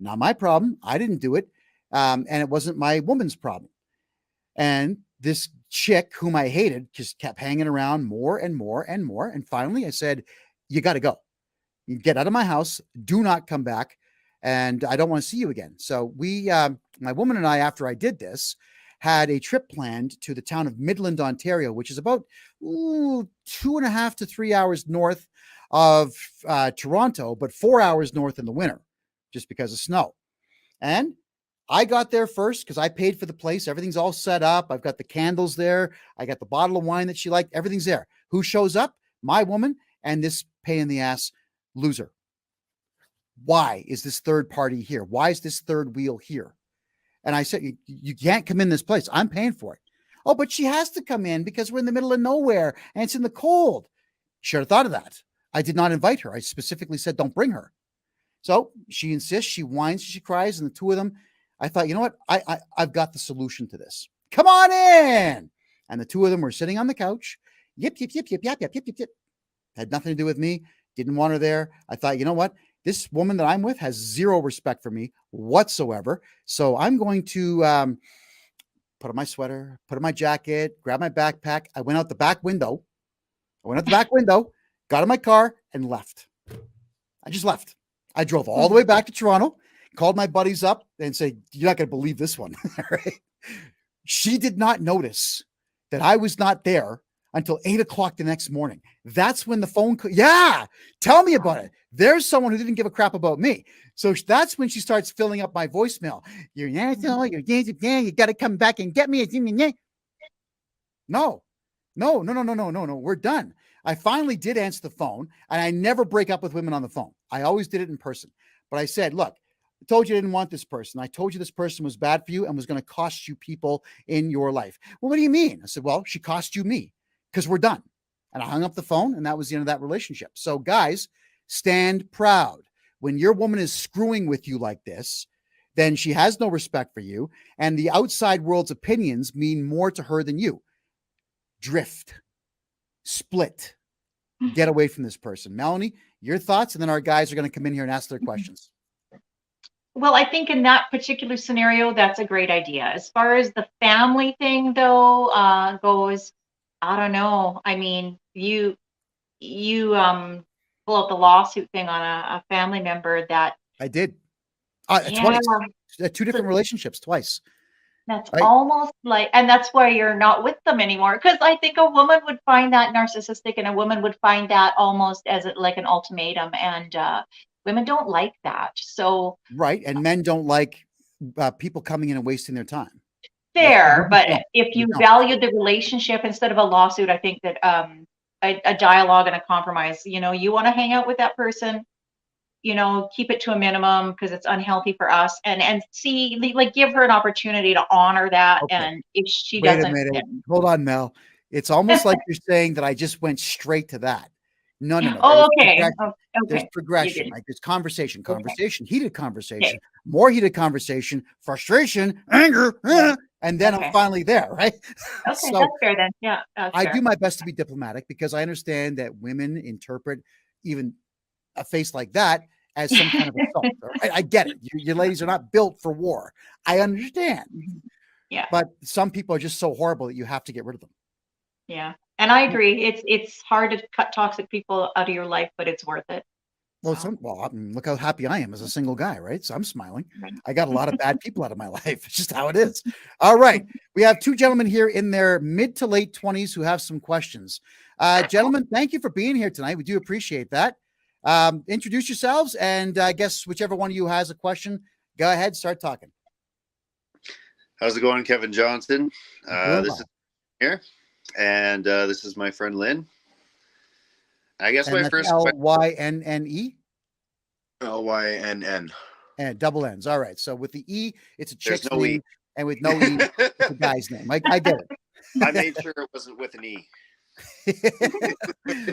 Not my problem. I didn't do it. And it wasn't my woman's problem. And this chick whom I hated just kept hanging around more and more and more. And finally I said, you got to go. You get out of my house. Do not come back. And I don't want to see you again. So we, my woman and I, after I did this, had a trip planned to the town of Midland, Ontario, which is about 2.5 to 3 hours north of Toronto, but 4 hours north in the winter, just because of snow. And I got there first because I paid for the place. Everything's all set up. I've got the candles there. I got the bottle of wine that she liked. Everything's there. Who shows up? My woman and this pain in the ass loser. Why is this third party here? Why is this third wheel here? And I said, you can't come in this place. I'm paying for it. Oh, but she has to come in because we're in the middle of nowhere and it's in the cold. Should have thought of that. I did not invite her. I specifically said, don't bring her. So she insists, she whines, she cries, and the two of them, I thought, you know what? I've got the solution to this. Come on in. And the two of them were sitting on the couch. Yip. Had nothing to do with me. Didn't want her there. I thought, you know what? This woman that I'm with has zero respect for me whatsoever. So I'm going to put on my sweater, put on my jacket, grab my backpack. I went out the back window. Got in my car and left. I just left. I drove all the way back to Toronto, called my buddies up and said, you're not going to believe this one. Right? She did not notice that I was not there until 8 o'clock the next morning. That's when the phone call. Yeah. Tell me about it. There's someone who didn't give a crap about me. So that's when she starts filling up my voicemail. You're an asshole. You got to come back and get me. No, No. We're done. I finally did answer the phone, and I never break up with women on the phone. I always did it in person. But I said, look, I told you I didn't want this person. I told you this person was bad for you and was going to cost you people in your life. Well, what do you mean? I said, well, she cost you me because we're done. And I hung up the phone, and that was the end of that relationship. So guys, stand proud. When your woman is screwing with you like this, then she has no respect for you, and the outside world's opinions mean more to her than you. Drift, split, get away from this person. Melanie, your thoughts, and then our guys are going to come in here and ask their questions. Well, I think in that particular scenario, that's a great idea. As far as the family thing, though, goes, I don't know. I mean, you pull out the lawsuit thing on a family member that I did. yeah, Twice. Two different relationships, twice. that's Right. almost like, and that's why you're not with them anymore. Because I think a woman would find that narcissistic, and a woman would find that almost as like an ultimatum, and women don't like that. So Right. And men don't like people coming in and wasting their time. fair, but No, if you no. value the relationship instead of a lawsuit, I think that a dialogue and a compromise, you want to hang out with that person, keep it to a minimum because it's unhealthy for us, and see, like, give her an opportunity to honor that. Okay. And if she Wait a doesn't, minute. then Hold on, Mel. It's almost like you're saying that I just went straight to that. No. oh, There's okay. progression. Oh, There's okay. progression. did. Like there's conversation, Okay. heated conversation, Okay. more heated conversation, frustration, anger, and then Okay. I'm finally there, right? Okay, So that's fair then. Yeah, that's I fair. do my best to be diplomatic because I understand that women interpret even a face like that as some kind of assault. Right? I get it. You ladies are not built for war. I understand. Yeah. But some people are just so horrible that you have to get rid of them. Yeah. And I agree. It's hard to cut toxic people out of your life, but it's worth it. Well, So, I mean, look how happy I am as a single guy, right? So I'm smiling. right. I got a lot of bad people out of my life. It's just how it is. All right. We have two gentlemen here in their mid to late 20s who have some questions. Gentlemen, thank you for being here tonight. We do appreciate that. Introduce yourselves, and I guess whichever one of you has a question, go ahead, start talking. How's it going, Kevin Johnston? Doing This well. is here, and this is my friend Lynn. I guess And my that's first question. Lynnne. Lynn. And double N's. All right. So with the E, it's a There's chick's no name, E. and with no E, it's a guy's name. I get it. I made sure it wasn't with an E.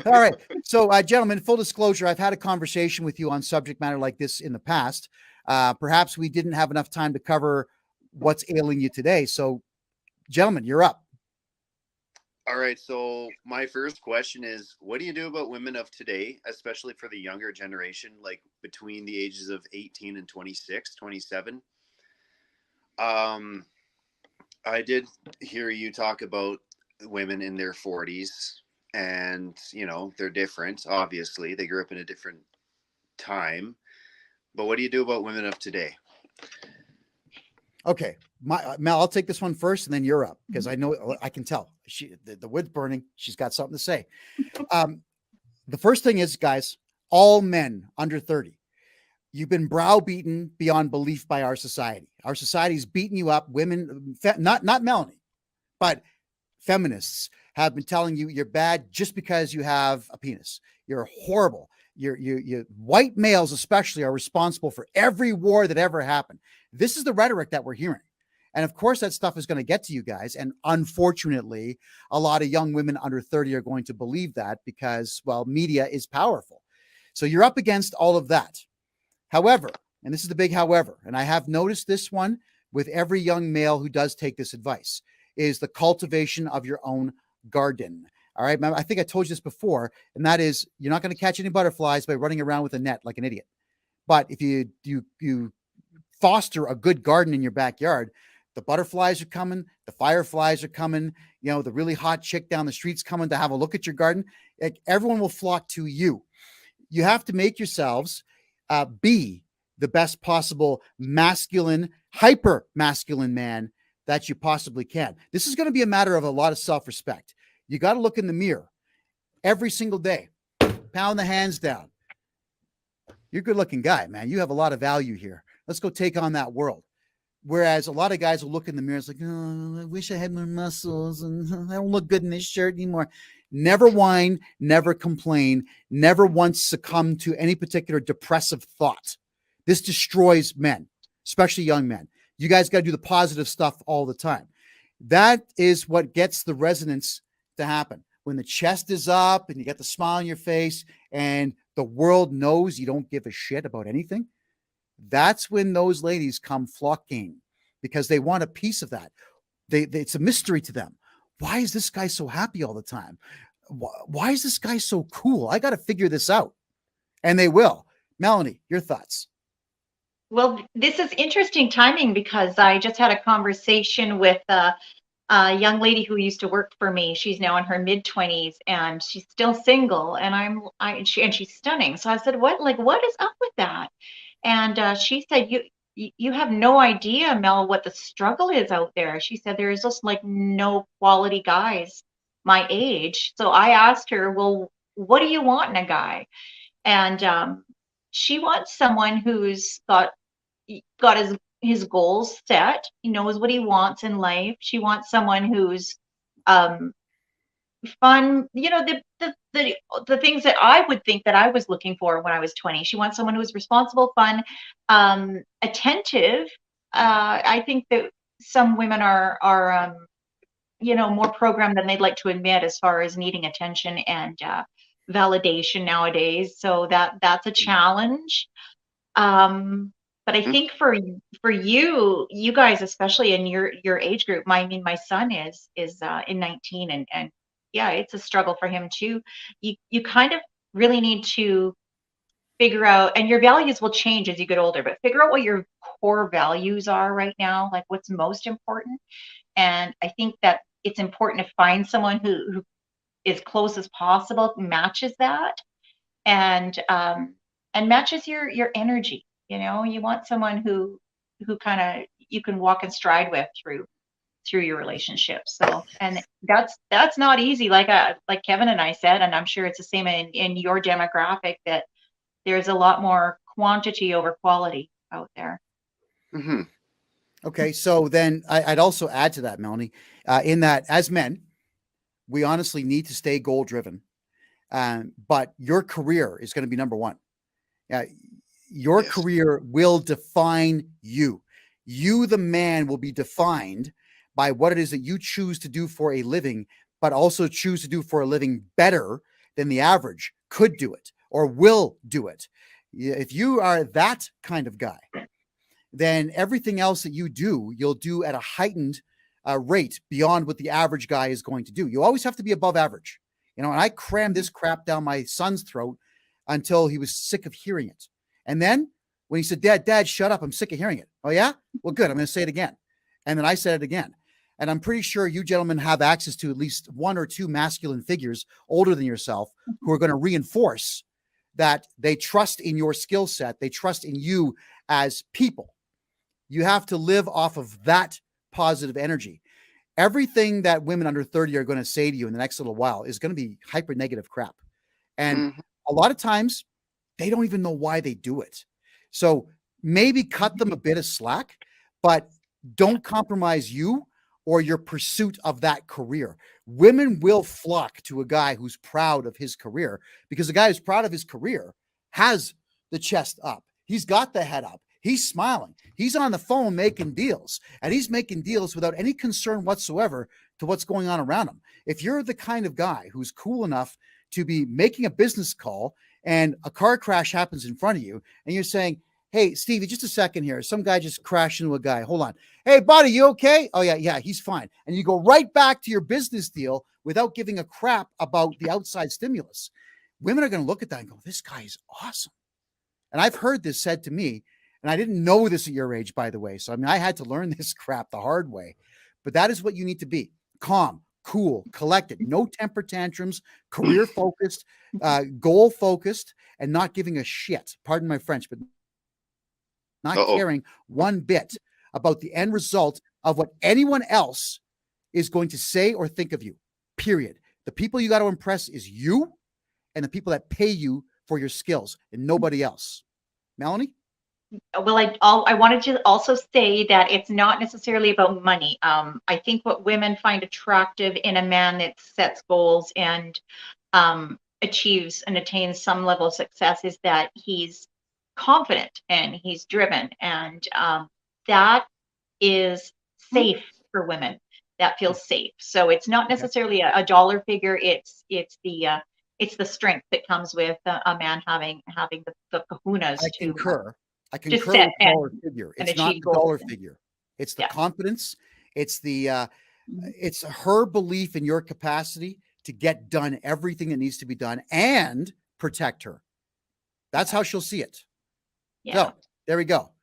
All right. So, gentlemen, full disclosure, I've had a conversation with you on subject matter like this in the past. Perhaps we didn't have enough time to cover what's ailing you today. So, gentlemen, you're up. All right. So my first question is, what do you do about women of today, especially for the younger generation, like between the ages of 18 and 26, 27? I did hear you talk about women in their 40s, and they're different. Obviously, they grew up in a different time. But what do you do about women of today? Okay, Mel, I'll take this one first, and then you're up because I know I can tell the wood's burning. She's got something to say. The first thing is, guys, all men under 30, you've been browbeaten beyond belief by our society. Our society's beating you up. Women, not Melanie, but feminists have been telling you you're bad just because you have a penis. You're horrible. You white males especially are responsible for every war that ever happened. This is the rhetoric that we're hearing. And of course, that stuff is going to get to you guys. And unfortunately, a lot of young women under 30 are going to believe that because, well, media is powerful. So you're up against all of that. However, and this is the big however, and I have noticed this one with every young male who does take this advice, is the cultivation of your own garden. All right. I think I told you this before, and that is you're not going to catch any butterflies by running around with a net like an idiot. But if you foster a good garden in your backyard, the butterflies are coming, the fireflies are coming, the really hot chick down the street's coming to have a look at your garden. Everyone will flock to you. You have to make yourselves be the best possible masculine, hyper masculine man that you possibly can. This is going to be a matter of a lot of self-respect. You got to look in the mirror every single day, pound the hands down. You're a good looking guy, man. You have a lot of value here. Let's go take on that world. Whereas a lot of guys will look in the mirror, it's like, oh, I wish I had more muscles and I don't look good in this shirt anymore. Never whine, never complain, never once succumb to any particular depressive thought. This destroys men, especially young men. You guys got to do the positive stuff all the time. That is what gets the resonance to happen. When the chest is up and you got the smile on your face and the world knows you don't give a shit about anything, that's when those ladies come flocking because they want a piece of that. It's a mystery to them. Why is this guy so happy all the time? Why is this guy so cool? I got to figure this out. And they will. Melanie, your thoughts? Well, this is interesting timing because I just had a conversation with a young lady who used to work for me. She's now in her mid-20s and she's still single, and she's stunning. So I said, what is up with that? And she said, you have no idea, Mel, what the struggle is out there. She said there is just like no quality guys my age. So I asked her, well, what do you want in a guy? And she wants someone who's got his goals set. He knows what he wants in life. She wants someone who's fun, the things that I would think that I was looking for when I was 20. She wants someone who's responsible, fun, attentive. I think that some women are more programmed than they'd like to admit as far as needing attention and validation nowadays. So that's a challenge. But I think for you guys, especially in your age group, my son is in 19, and yeah, it's a struggle for him too. You kind of really need to figure out, and your values will change as you get older, but figure out what your core values are right now, like what's most important. And I think that it's important to find someone who as close as possible matches that, and matches your energy. You want someone who kind of you can walk and stride with through your relationship. So, and that's not easy, like Kevin and I said, and I'm sure it's the same in your demographic, that there's a lot more quantity over quality out there. Mm-hmm. Okay, so then I'd also add to that, Melanie, in that as men, we honestly need to stay goal driven, but your career is going to be number one. Your Yes. career will define you. You, the man, will be defined by what it is that you choose to do for a living, but also choose to do for a living better than the average could do it or will do it. If you are that kind of guy, then everything else that you do, you'll do at a heightened rate beyond what the average guy is going to do. You always have to be above average. And I crammed this crap down my son's throat until he was sick of hearing it. And then when he said, Dad, shut up, I'm sick of hearing it. Oh, yeah? Well, good. I'm going to say it again. And then I said it again. And I'm pretty sure you gentlemen have access to at least one or two masculine figures older than yourself who are going to reinforce that they trust in your skill set. They trust in you as people. You have to live off of that positive energy. Everything that women under 30 are going to say to you in the next little while is going to be hyper negative crap. And a lot of times they don't even know why they do it. So maybe cut them a bit of slack, but don't compromise you or your pursuit of that career. Women will flock to a guy who's proud of his career, because the guy who's proud of his career has the chest up. He's got the head up. He's smiling. He's on the phone making deals, and he's making deals without any concern whatsoever to what's going on around him. If you're the kind of guy who's cool enough to be making a business call and a car crash happens in front of you and you're saying, hey, Stevie, just a second here. Some guy just crashed into a guy. Hold on. Hey, buddy, you okay? Oh, yeah, he's fine. And you go right back to your business deal without giving a crap about the outside stimulus. Women are going to look at that and go, this guy is awesome. And I've heard this said to me, and I didn't know this at your age, by the way. So, I had to learn this crap the hard way. But that is what you need to be. Calm, cool, collected, no temper tantrums, career focused, goal focused, and not giving a shit. Pardon my French, but not caring one bit about the end result of what anyone else is going to say or think of you, period. The people you got to impress is you and the people that pay you for your skills and nobody else. Melanie? Well, I wanted to also say that it's not necessarily about money. I think what women find attractive in a man that sets goals and achieves and attains some level of success is that he's confident and he's driven, and that is safe for women. That feels safe. So it's not necessarily a dollar figure. It's the strength that comes with a man having the kahunas I concur. I to concur set with dollar figure. and It's not achieve the dollar goals. figure. It's the Yeah. confidence. It's the Mhm. it's her belief in your capacity to get done everything that needs to be done and protect her. That's how she'll see it. Yeah. So there we go.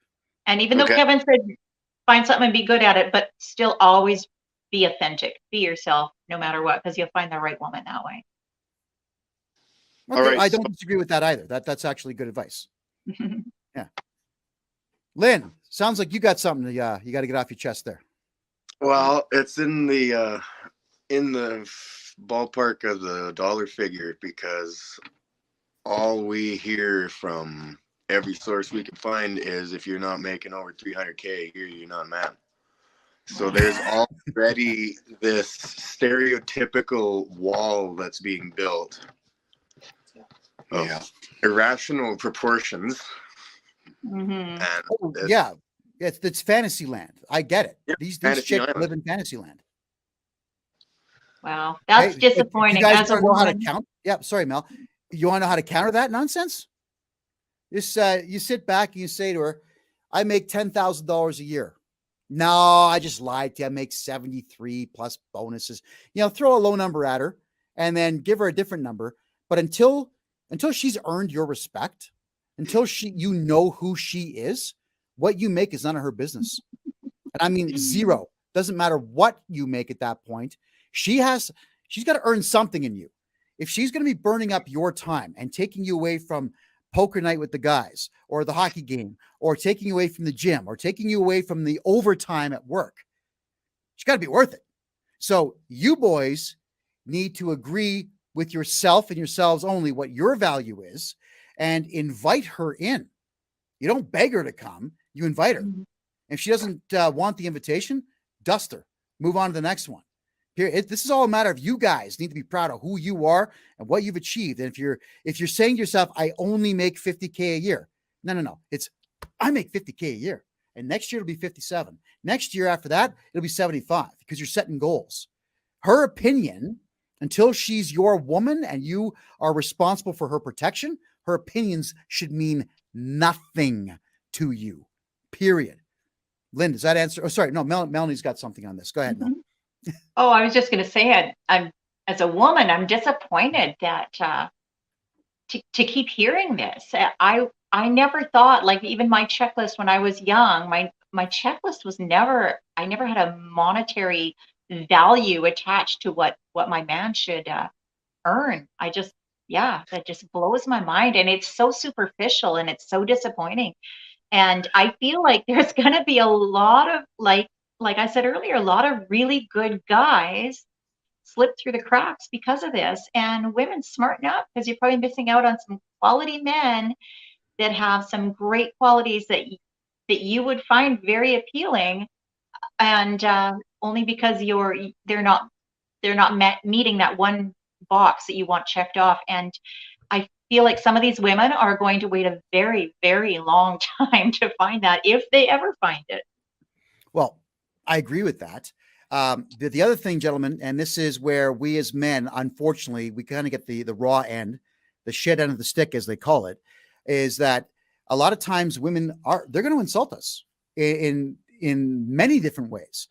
And even though Okay. Kevin said find something and be good at it, but still always be authentic, be yourself no matter what, because you'll find the right woman that way. Okay, All right, I don't disagree with that either. That's actually good advice. Yeah. Lynn, sounds like you got something you got to get off your chest there. Well, it's in the ballpark of the dollar figure, because all we hear from every source we can find is if you're not making over 300K a year, you're not a man. So there's already this stereotypical wall that's being built of irrational proportions. Mhm. And Oh, yeah. It's fantasy land. I get it. Yeah, These fantasy chicks island. live in fantasy land. Wow, that's Hey, if you disappointing guys as a want to know how to woman. count? Yeah, sorry, Mel. You want to know how to counter that nonsense? Just you sit back and you say to her, I make $10,000 a year. No, I just lied to you. I make 73 plus bonuses. Throw a low number at her and then give her a different number. But until she's earned your respect, until you know who she is, what you make is none of her business. And I mean zero. Doesn't matter what you make at that point. She's got to earn something in you. If she's going to be burning up your time and taking you away from poker night with the guys or the hockey game or taking you away from the gym or taking you away from the overtime at work, she's got to be worth it. So you boys need to agree with yourself and yourselves only what your value is and invite her in. You don't beg her to come. You invite her. Mhm. If she doesn't want the invitation, dust her. Move on to the next one. This is all a matter of you guys need to be proud of who you are and what you've achieved. And if you're saying to yourself, I only make 50K a year. No. It's I make 50K a year. And next year it'll be 57. Next year after that, it'll be 75 because you're setting goals. Her opinion, until she's your woman and you are responsible for her protection, her opinions should mean nothing to you. Period. Lynn, does that answer? Oh, sorry. No, Melanie's got something on this. Go ahead, Mel. Oh, I was just going to say, I'm as a woman, I'm disappointed that to keep hearing this. I never thought, like, even my checklist when I was young, my checklist was never. I never had a monetary value attached to what my man should earn. That just blows my mind, and it's so superficial and it's so disappointing. And I feel like there's going to be a lot of like I said earlier, a lot of really good guys slip through the cracks because of this. And women, smarten up, because you're probably missing out on some quality men that have some great qualities that you would find very appealing, and only because they're not meeting that one box that you want checked off. And I feel like some of these women are going to wait a very, very long time to find that, if they ever find it. Well, I agree with that. The other thing, gentlemen, and this is where we as men, unfortunately, we kind of get the raw end, the shit end of the stick, as they call it, is that a lot of times women they're going to insult us in many different ways.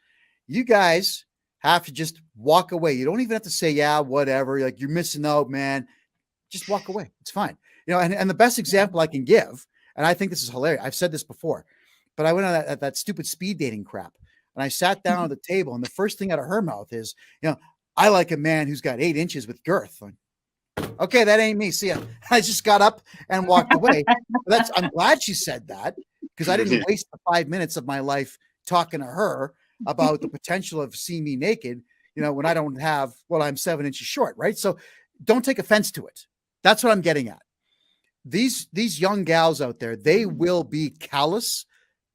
You guys have to just walk away. You don't even have to say, yeah, whatever. Like, you're missing out, man. Just walk away. It's fine. And the best example I can give, and I think this is hilarious. I've said this before, but I went on that stupid speed dating crap. And I sat down at the table, and the first thing out of her mouth is, I like a man who's got 8 inches with girth. Okay, that ain't me. See ya. I just got up and walked away. I'm glad she said that, because I didn't waste the 5 minutes of my life talking to her about the potential of seeing me naked, when I don't I'm 7 inches short, right? So don't take offense to it. That's what I'm getting at. these young gals out there, they will be callous,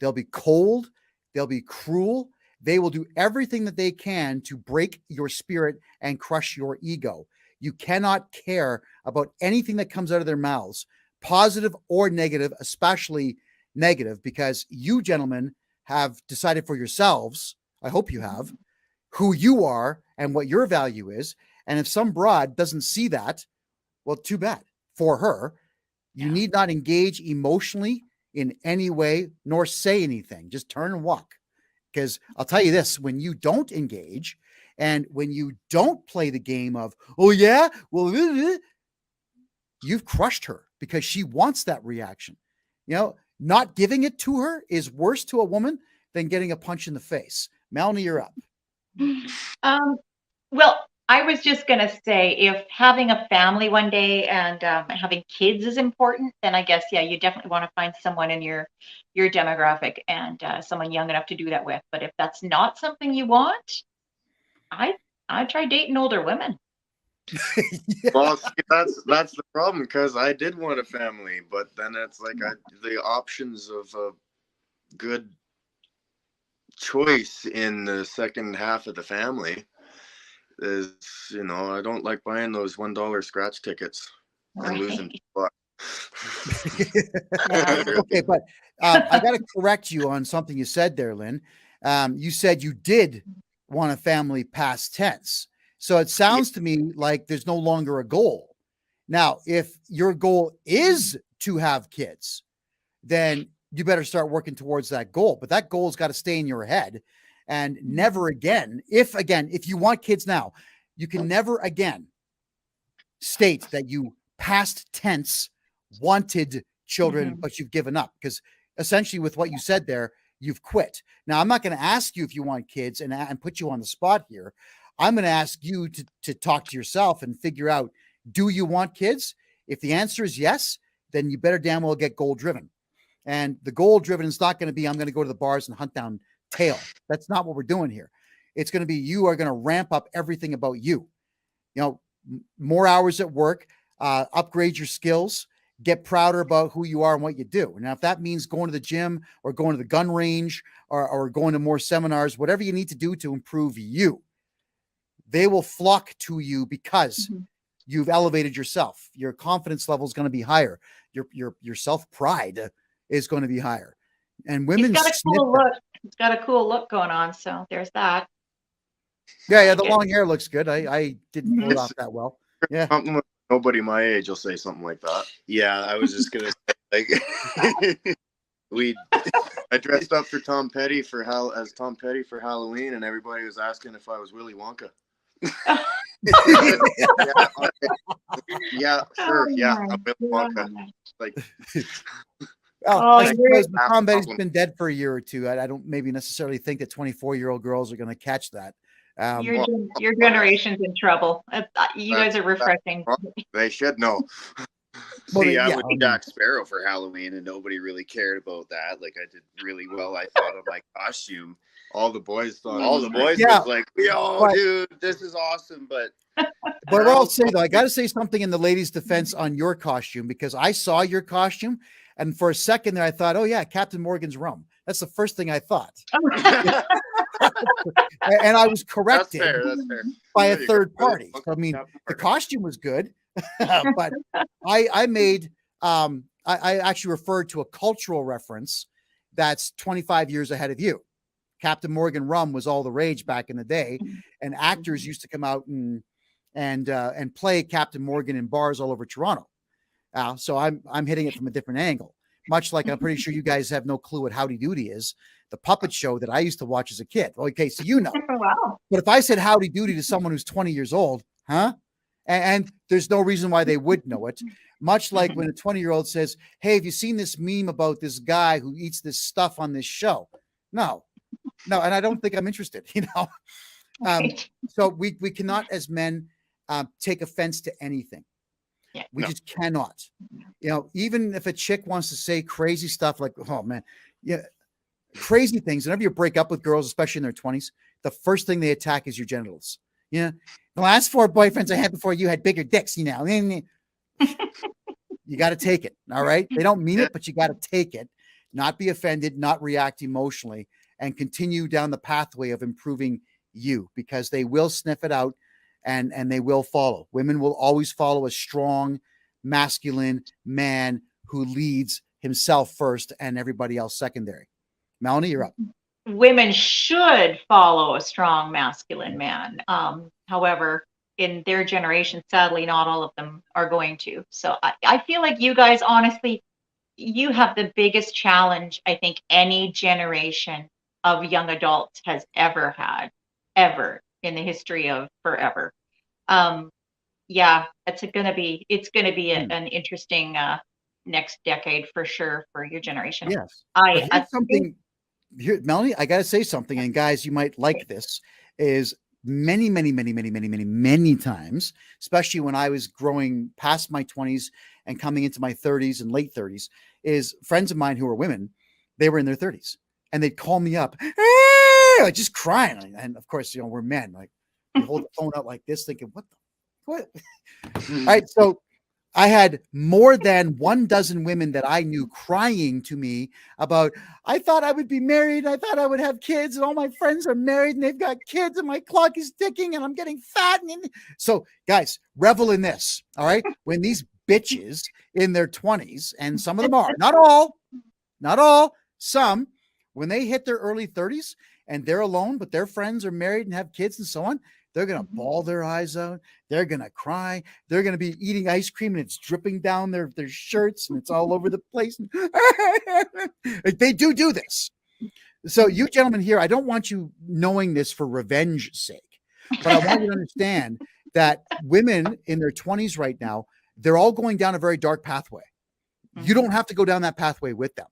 they'll be cold, they'll be cruel. They will do everything that they can to break your spirit and crush your ego. You cannot care about anything that comes out of their mouths, positive or negative, especially negative, because you gentlemen have decided for yourselves, I hope you have, who you are and what your value is. And if some broad doesn't see that, well, too bad for her. You need not engage emotionally in any way, nor say anything. Just turn and walk. Because I'll tell you this, when you don't engage and when you don't play the game of, oh yeah, well, you've crushed her because she wants that reaction. You know, not giving it to her is worse to a woman than getting a punch in the face. Melanie, you're up. Well, I was just going to say, if having a family one day and having kids is important, then I guess, yeah, you definitely want to find someone in your demographic and someone young enough to do that with. But if that's not something you want, I'd try dating older women. Yeah. Well, see, that's the problem, because I did want a family, but then it's like the options of a good choice in the second half of the family is, you know, I don't like buying those $1 scratch tickets and losing $2. Okay, but I got to correct you on something you said there, Lynn. You said you did want a family past tense. So it sounds to me like there's no longer a goal. Now, if your goal is to have kids, then you better start working towards that goal. But that goal's got to stay in your head. And never again, if you want kids now, you can never again state that you past tense wanted children, but you've given up, because essentially with what you said there, you've quit. Now, I'm not going to ask you if you want kids and put you on the spot here. I'm going to ask you to talk to yourself and figure out, do you want kids? If the answer is yes, then you better damn well get goal driven. And the goal driven is not going to be, I'm going to go to the bars and hunt down tail. That's not what we're doing here. It's going to be, you are going to ramp up everything about you. You know, more hours at work, upgrade your skills, get prouder about who you are and what you do. Now, if that means going to the gym or going to the gun range or going to more seminars, whatever you need to do to improve you, they will flock to you because you've elevated yourself. Your confidence level is going to be higher. Your self-pride is going to be higher. And women, He's got a cool look. He's got a cool look going on. So there's that. Yeah, the long hair looks good. I didn't pull it off that well. Yeah. Nobody my age will say something like that. Yeah, I was just gonna say, like, I dressed up for Tom Petty for Halloween, and everybody was asking if I was Willy Wonka. Yeah, sure. Yeah, I'm Willy Wonka. Like, I suppose Tom Petty's been dead for a year or two. I don't maybe necessarily think that 24-year-old girls are going to catch that. Your generation's in trouble. You guys are refreshing. They should know. See, I was Jack Sparrow for Halloween, and nobody really cared about that. Like, I did really well, I thought, of my costume. All the boys thought. All the boys was like, "Yo, dude, this is awesome." But I'll say though, I got to say something in the ladies' defense on your costume, because I saw your costume, and for a second there, I thought, "Oh yeah, Captain Morgan's rum." That's the first thing I thought. And I was corrected that's fair. by a third party. I mean, the costume was good, but I made I actually referred to a cultural reference that's 25 years ahead of you. Captain Morgan rum was all the rage back in the day, and actors used to come out and play Captain Morgan in bars all over Toronto. So I'm hitting it from a different angle. Much like I'm pretty sure you guys have no clue what Howdy Doody is, the puppet show that I used to watch as a kid. Okay, so you know. Wow. But if I said Howdy Doody to someone who's 20 years old, huh? And there's no reason why they would know it. Much like when a 20-year-old says, "Hey, have you seen this meme about this guy who eats this stuff on this show?" No, and I don't think I'm interested, you know. So we cannot, as men, take offense to anything. Yeah. We just cannot. You know, even if a chick wants to say crazy stuff like, "Oh man, yeah," crazy things. Whenever you break up with girls, especially in their 20s, the first thing they attack is your genitals. Yeah, the last 4 boyfriends I had before you had bigger dicks, you know. You You got to take it. All right. They don't mean it, but you got to take it, not be offended, not react emotionally, and continue down the pathway of improving you, because they will sniff it out and they will follow. Women will always follow a strong, masculine man who leads himself first and everybody else secondary. Melanie, you're up. Women should follow a strong masculine man. However, in their generation, sadly, not all of them are going to. So I feel like you guys, honestly, you have the biggest challenge I think any generation of young adults has ever had, ever in the history of forever. Yeah, it's gonna be an interesting next decade for sure for your generation. Yes. I Here's something here, Melanie, I got to say something. And guys, you might like this, is many times, especially when I was growing past my 20s and coming into my 30s and late 30s, is friends of mine who are women, they were in their 30s and they'd call me up, like just crying. And of course, we're men, like we hold the phone out like this thinking, what? All right. So I had more than 12 women that I knew crying to me about, I thought I would be married. I thought I would have kids, and all my friends are married and they've got kids, and my clock is ticking and I'm getting fat. So guys, revel in this. All right. When these bitches in their 20s, and some of them are, not all, some, when they hit their early 30s and they're alone, but their friends are married and have kids and so on, they're going to bawl their eyes out. They're going to cry. They're going to be eating ice cream and it's dripping down their shirts and it's all over the place. They do this. So you gentlemen here, I don't want you knowing this for revenge sake, but I want you to understand that women in their 20s right now, they're all going down a very dark pathway. You don't have to go down that pathway with them.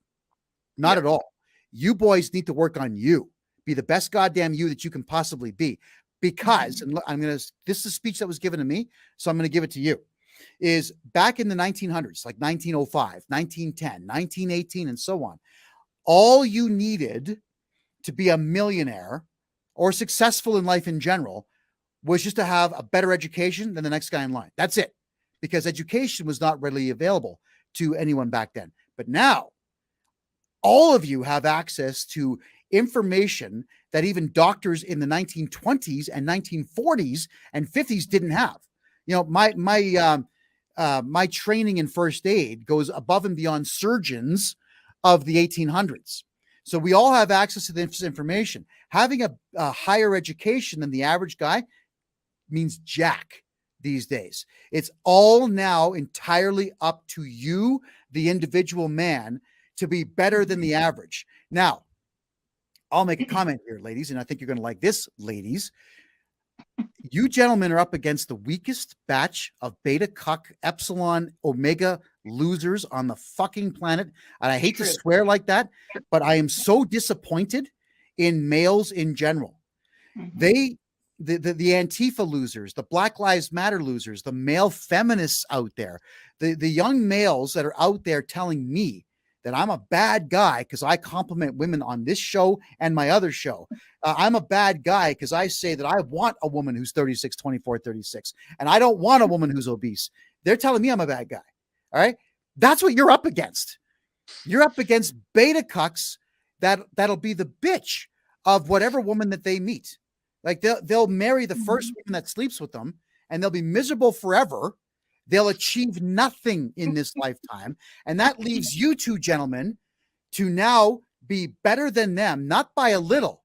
Not at all. You boys need to work on you. Be the best goddamn you that you can possibly be. Because, and this is a speech that was given to me, so I'm going to give it to you, is back in the 1900s, like 1905, 1910, 1918, and so on. All you needed to be a millionaire or successful in life in general was just to have a better education than the next guy in line. That's it. Because education was not readily available to anyone back then. But now, all of you have access to information that even doctors in the 1920s and 1940s and 50s didn't have. My training in first aid goes above and beyond surgeons of the 1800s. So we all have access to this information. Having a higher education than the average guy means jack these days. It's all now entirely up to you, the individual man, to be better than the average. Now, I'll make a comment here, ladies, and I think you're going to like this, ladies. You gentlemen are up against the weakest batch of beta cuck epsilon omega losers on the fucking planet. And I hate to swear like that, but I am so disappointed in males in general. The Antifa losers, the Black Lives Matter losers, the male feminists out there, the young males that are out there telling me that I'm a bad guy because I compliment women on this show and my other show. I'm a bad guy because I say that I want a woman who's 36, 24, 36, and I don't want a woman who's obese. They're telling me I'm a bad guy. All right. That's what you're up against. You're up against beta cucks that'll be the bitch of whatever woman that they meet. Like they'll marry the first woman that sleeps with them and they'll be miserable forever. They'll achieve nothing in this lifetime. And that leaves you two gentlemen to now be better than them, not by a little,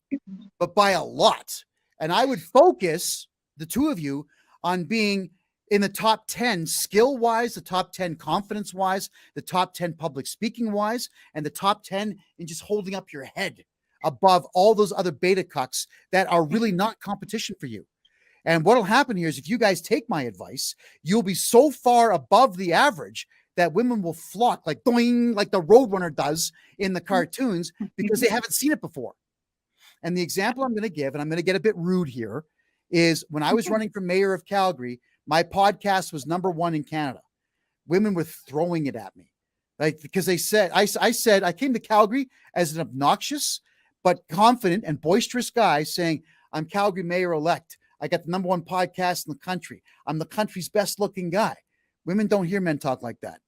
but by a lot. And I would focus, the two of you, on being in the top 10 skill-wise, the top 10 confidence-wise, the top 10 public speaking-wise, and the top 10 in just holding up your head above all those other beta cucks that are really not competition for you. And what'll happen here is if you guys take my advice, you'll be so far above the average that women will flock like doing, like the Roadrunner does in the cartoons because they haven't seen it before. And the example I'm going to give, and I'm going to get a bit rude here, is when I was running for mayor of Calgary, my podcast was #1 in Canada. Women were throwing it at me, like because they said I said I came to Calgary as an obnoxious but confident and boisterous guy saying I'm Calgary mayor-elect. I got the #1 podcast in the country. I'm the country's best looking guy. Women don't hear men talk like that.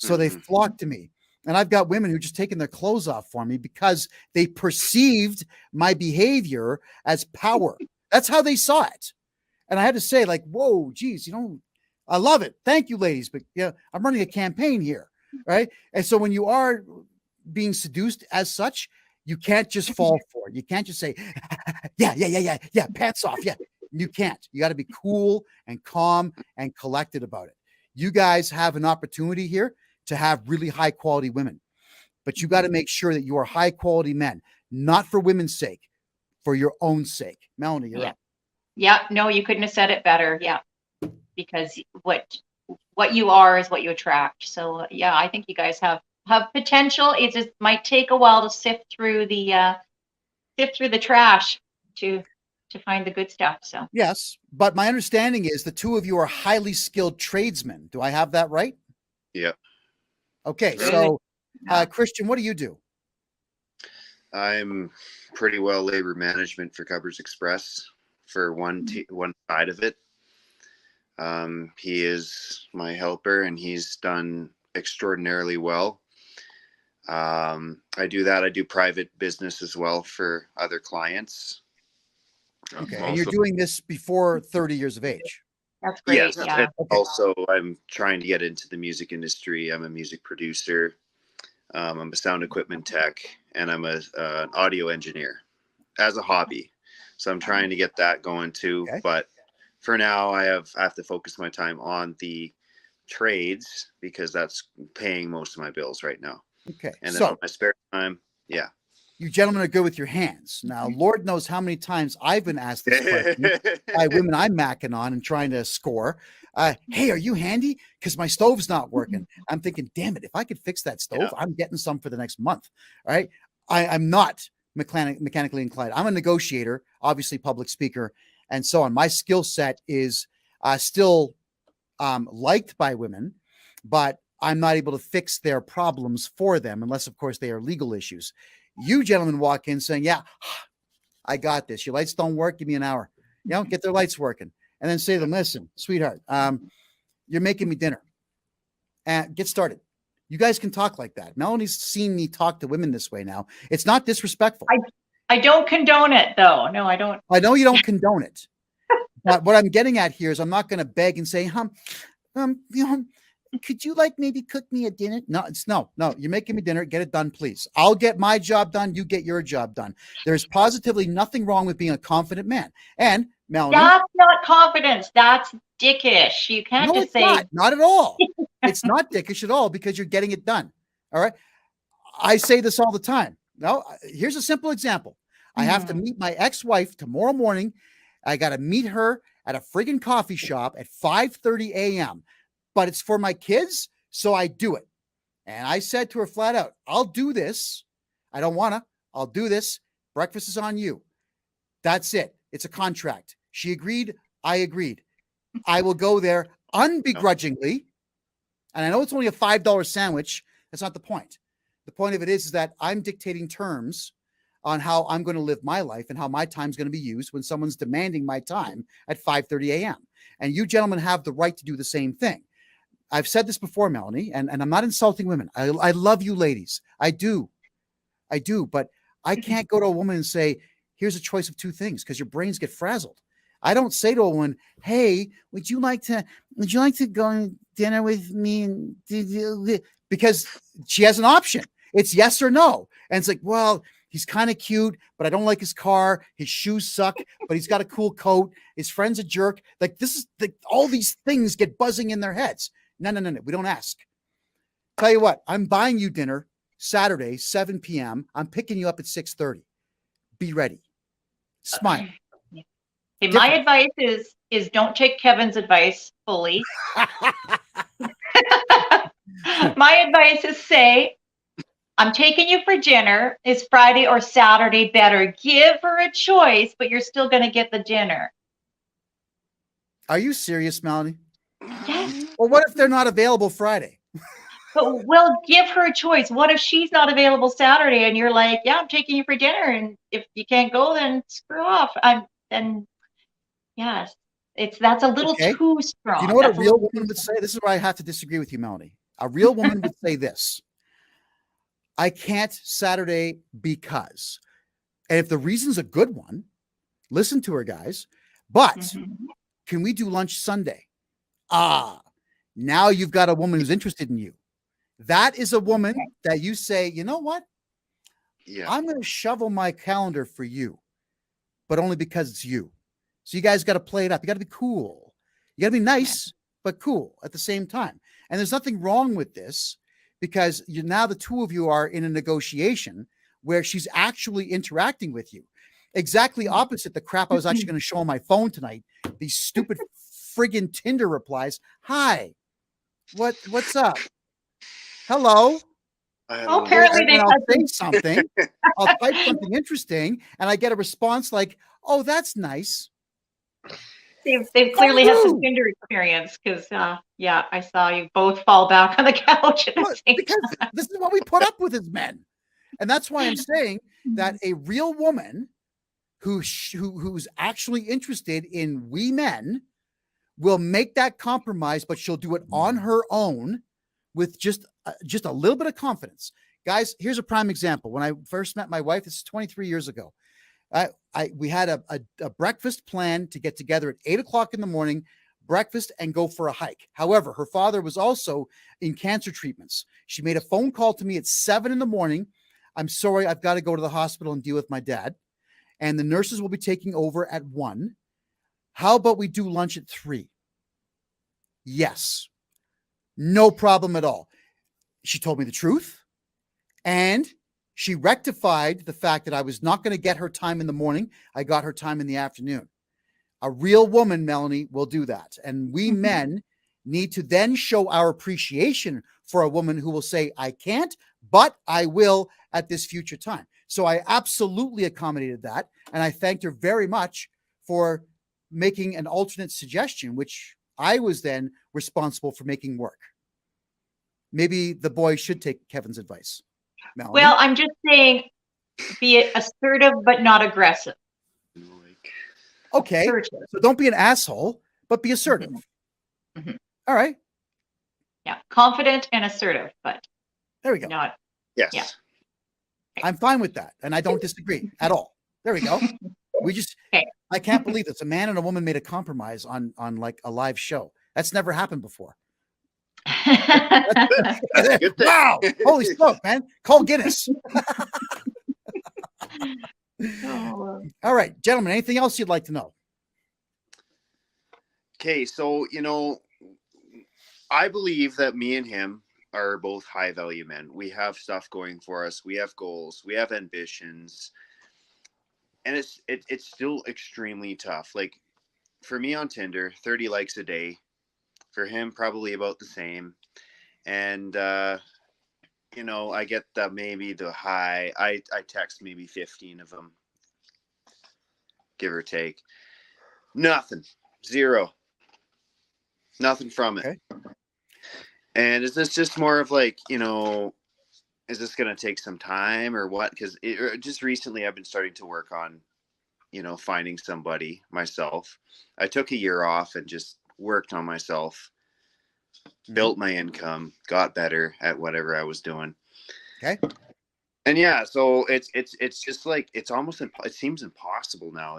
So they Mhm. flock to me. And I've got women who just taken their clothes off for me because they perceived my behavior as power. That's how they saw it. And I had to say, like, whoa, geez, I love it. Thank you, ladies. But yeah, I'm running a campaign here. Right. And so when you are being seduced as such, you can't just fall for it. You can't just say, yeah, pants off. Yeah. You can't. You got to be cool and calm and collected about it. You guys have an opportunity here to have really high quality women, but you got to make sure that you are high quality men, not for women's sake, for your own sake. Melanie, you're up. Yeah, no, you couldn't have said it better. Yeah, because what you are is what you attract. So yeah, I think you guys have potential. It just might take a while to sift through the trash to find the good stuff. So Yes, but my understanding is the two of you are highly skilled tradesmen. Do I have that right? Yeah. Okay, Good. so Yeah. Christian, what do you do? I'm pretty well labor management for Cubbers Express for one side of it. He is my helper, and he's done extraordinarily well. I do that. I do private business as well for other clients. Okay, I'm and you're also- doing this before 30 years of age. That's great. Yes, Yeah. and Okay. also I'm trying to get into the music industry. I'm a music producer. I'm a sound equipment tech, and I'm an audio engineer as a hobby. So I'm trying to get that going too. Okay. But for now, I have to focus my time on the trades because that's paying most of my bills right now. Okay, And then so on my spare time, yeah. you gentlemen are good with your hands. Now, Lord knows how many times I've been asked this question by women I'm macking on and trying to score. Hey, are you handy? Because my stove's not working. I'm thinking, damn it, if I could fix that stove, Yeah. I'm getting some for the next month. All right. I'm not mechanically inclined. I'm a negotiator, obviously public speaker, and so on. My skill set is still liked by women, but I'm not able to fix their problems for them unless, of course, they are legal issues. You gentlemen walk in saying, yeah, I got this. Your lights don't work. Give me an hour. Get their lights working. And then say to them, listen, sweetheart, you're making me dinner. And get started. You guys can talk like that. Melanie's seen me talk to women this way now. It's not disrespectful. I don't condone it though. No, I don't. I know you don't condone it. But what I'm getting at here is I'm not going to beg and say, could you maybe cook me a dinner? No, no, you're making me dinner. Get it done, please. I'll get my job done. You get your job done. There's positively nothing wrong with being a confident man. And Melanie. That's not confidence. That's dickish. You can't No, just it's say. not at all. It's not dickish at all because you're getting it done. All right. I say this all the time. No, here's a simple example. I have to meet my ex-wife tomorrow morning. I got to meet her at a friggin' coffee shop at 5:30 a.m. But it's for my kids, so I do it. And I said to her flat out, I'll do this. I don't want to. I'll do this. Breakfast is on you. That's it. It's a contract. She agreed. I agreed. I will go there unbegrudgingly. And I know it's only a $5 sandwich. That's not the point. The point of it is that I'm dictating terms on how I'm going to live my life and how my time's going to be used when someone's demanding my time at 5:30 a.m. And you gentlemen have the right to do the same thing. I've said this before, Melanie, and I'm not insulting women. I love you ladies. I do. But I can't go to a woman and say, here's a choice of two things because your brains get frazzled. I don't say to a woman, hey, would you like to go on dinner with me? Because she has an option. It's yes or no. And it's like, well, he's kind of cute, but I don't like his car. His shoes suck, but he's got a cool coat. His friend's a jerk. Like this is all these things get buzzing in their heads. No. We don't ask. Tell you what, I'm buying you dinner Saturday, 7 p.m. I'm picking you up at 6:30. Be ready. Smile. Okay, my advice is don't take Kevin's advice fully. My advice is say, I'm taking you for dinner. Is Friday or Saturday better? Give her a choice, but you're still going to get the dinner. Are you serious, Melanie? Yes. Well, what if they're not available Friday? But well, give her a choice. What if she's not available Saturday and you're like, yeah, I'm taking you for dinner. And if you can't go, then screw off. Then yes, that's a little Okay. too strong. Do you know what That's a real little woman would say? This is where I have to disagree with you, Melanie. A real woman would say this: I can't Saturday because. And if the reason's a good one, listen to her, guys. But can we do lunch Sunday? Now you've got a woman who's interested in you. That is a woman that you say, you know what? Yeah. I'm going to shovel my calendar for you, but only because it's you. So you guys got to play it up. You got to be cool. You got to be nice, but cool at the same time. And there's nothing wrong with this, because now the two of you are in a negotiation where she's actually interacting with you. Exactly opposite the crap I was actually going to show on my phone tonight. These stupid friggin' Tinder replies. Hi, what's up? Hello. Oh, apparently they I'll say something. I'll type something interesting, and I get a response like, "Oh, that's nice." They've clearly had some Tinder experience, because yeah, I saw you both fall back on the couch at the same because time. this is what we put up with as men, and that's why I'm saying that a real woman who's actually interested in we men will make that compromise, but she'll do it on her own with just a little bit of confidence. Guys, here's a prime example. When I first met my wife, this is 23 years ago. We had a breakfast plan to get together at 8:00 in the morning, breakfast, and go for a hike. However, her father was also in cancer treatments. She made a phone call to me at 7 in the morning. I'm sorry, I've got to go to the hospital and deal with my dad, and the nurses will be taking over at 1. How about we do lunch at 3? Yes. No problem at all. She told me the truth, and she rectified the fact that I was not going to get her time in the morning. I got her time in the afternoon. A real woman, Melanie, will do that. And we men need to then show our appreciation for a woman who will say, I can't, but I will at this future time. So I absolutely accommodated that. And I thanked her very much for making an alternate suggestion, which I was then responsible for making work. Maybe the boys should take Kevin's advice. Melanie? Well, I'm just saying, be assertive but not aggressive. Okay, Assertive. so don't be an asshole, but be assertive. All right. Yeah, confident and assertive, but there we go. Not. Yes. Yeah. I'm fine with that, and I don't disagree at all. There we go. We just, I can't believe this. A man and a woman made a compromise on like a live show. That's never happened before. Good thing. Wow! Holy smoke, man! Call Guinness. All right, gentlemen. Anything else you'd like to know? Okay, so I believe that me and him are both high value men. We have stuff going for us. We have goals. We have ambitions, and it's still extremely tough. Like for me on Tinder, 30 likes a day. For him, probably about the same. And, I get maybe the high. I text maybe 15 of them, give or take. Nothing. Zero. Nothing from it. Okay. And is this just more of like, is this going to take some time or what? Because just recently I've been starting to work on, finding somebody myself. I took a year off and just worked on myself, built my income, got better at whatever I was doing. Okay. And yeah, so it's just like, it seems impossible now,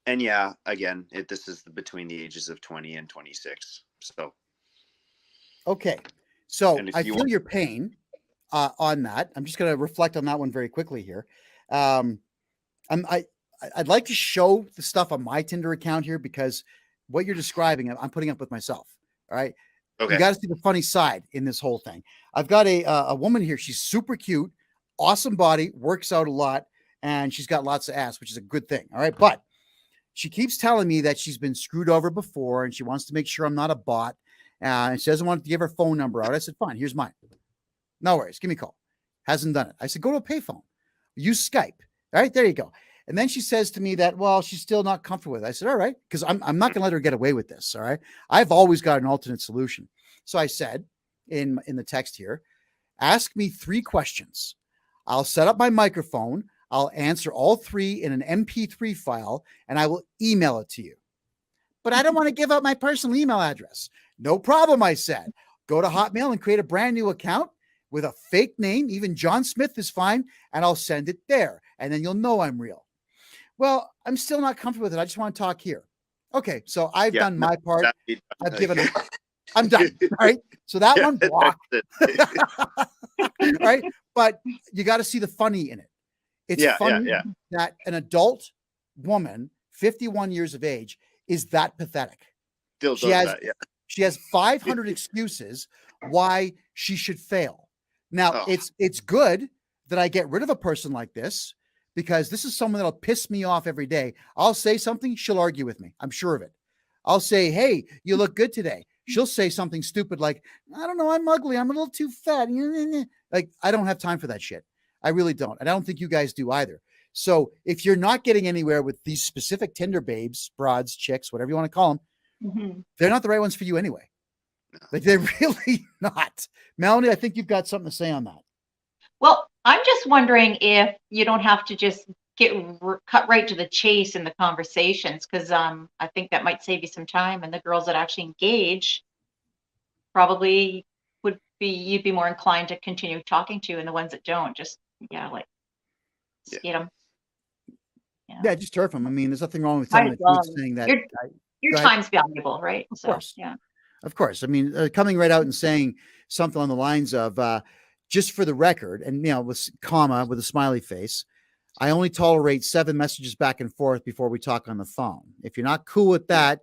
and yeah, again, this is between the ages of 20 and 26. So. Okay. So I feel your pain on that. I'm just going to reflect on that one very quickly here. I'd like to show the stuff on my Tinder account here, because what you're describing, I'm putting up with myself. All right. Okay. You got to see the funny side in this whole thing. I've got a woman here. She's super cute, awesome body, works out a lot, and she's got lots of ass, which is a good thing. All right. But she keeps telling me that she's been screwed over before, and she wants to make sure I'm not a bot. And she doesn't want to give her phone number out. I said, fine, here's mine. No worries. Give me a call. Hasn't done it. I said, go to a payphone. Use Skype. All right, there you go. And then she says to me that, well, she's still not comfortable with it. I said, all right, because I'm not going to let her get away with this. All right. I've always got an alternate solution. So I said in the text here, ask me 3 questions. I'll set up my microphone. I'll answer all 3 in an MP3 file, and I will email it to you. But I don't want to give out my personal email address. No problem, I said. go to Hotmail and create a brand new account with a fake name. Even John Smith is fine. And I'll send it there. And then you'll know I'm real. Well, I'm still not comfortable with it. I just want to talk here. Okay. So I've done my part. I've given it. I'm done. Right. So that one blocked. Right. But you got to see the funny in it. It's funny that an adult woman, 51 years of age, is that pathetic. Still She has 500 excuses why she should fail. Now, it's good that I get rid of a person like this, because this is someone that'll piss me off every day. I'll say something, she'll argue with me. I'm sure of it. I'll say, hey, you look good today. She'll say something stupid like, I don't know, I'm ugly. I'm a little too fat. Like, I don't have time for that shit. I really don't. And I don't think you guys do either. So if you're not getting anywhere with these specific Tinder babes, broads, chicks, whatever you want to call them, they're not the right ones for you anyway. Like, they're really not. Melanie, I think you've got something to say on that. Well, I'm just wondering if you don't have to just cut right to the chase in the conversations, because I think that might save you some time, and the girls that actually engage probably you'd be more inclined to continue talking to, and the ones that don't, just skate them. Yeah, just turf them. I mean, there's nothing wrong with telling the truth, saying that your time's valuable, right? Of course. Yeah. Of course. I mean, coming right out and saying something on the lines of, just for the record, and with comma, with a smiley face, I only tolerate 7 messages back and forth before we talk on the phone. If you're not cool with that,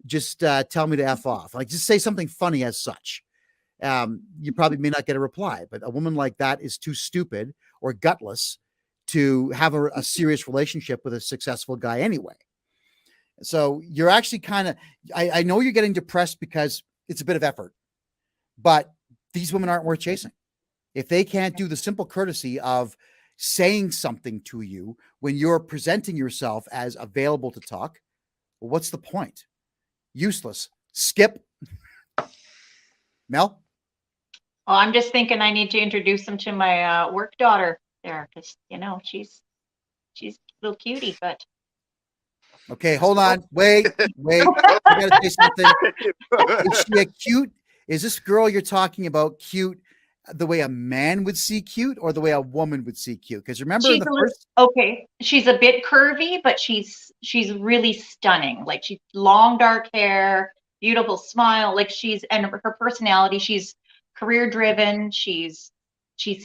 just tell me to F off. Like, just say something funny as such. You probably may not get a reply, but a woman like that is too stupid or gutless to have a serious relationship with a successful guy anyway. So you're actually kind of, I know you're getting depressed because it's a bit of effort, but these women aren't worth chasing. If they can't do the simple courtesy of saying something to you when you're presenting yourself as available to talk, well, what's the point? Useless. Skip. Mel? Well, I'm just thinking I need to introduce them to my work daughter there, because she's a little cutie, but. Okay, hold on. Wait. I gotta say something. Is she a cute? Is this girl you're talking about cute the way a man would see cute, or the way a woman would see cute? Because remember, she's a bit curvy, but she's really stunning. Like, she's long dark hair, beautiful smile. Like, and her personality, she's career driven. She's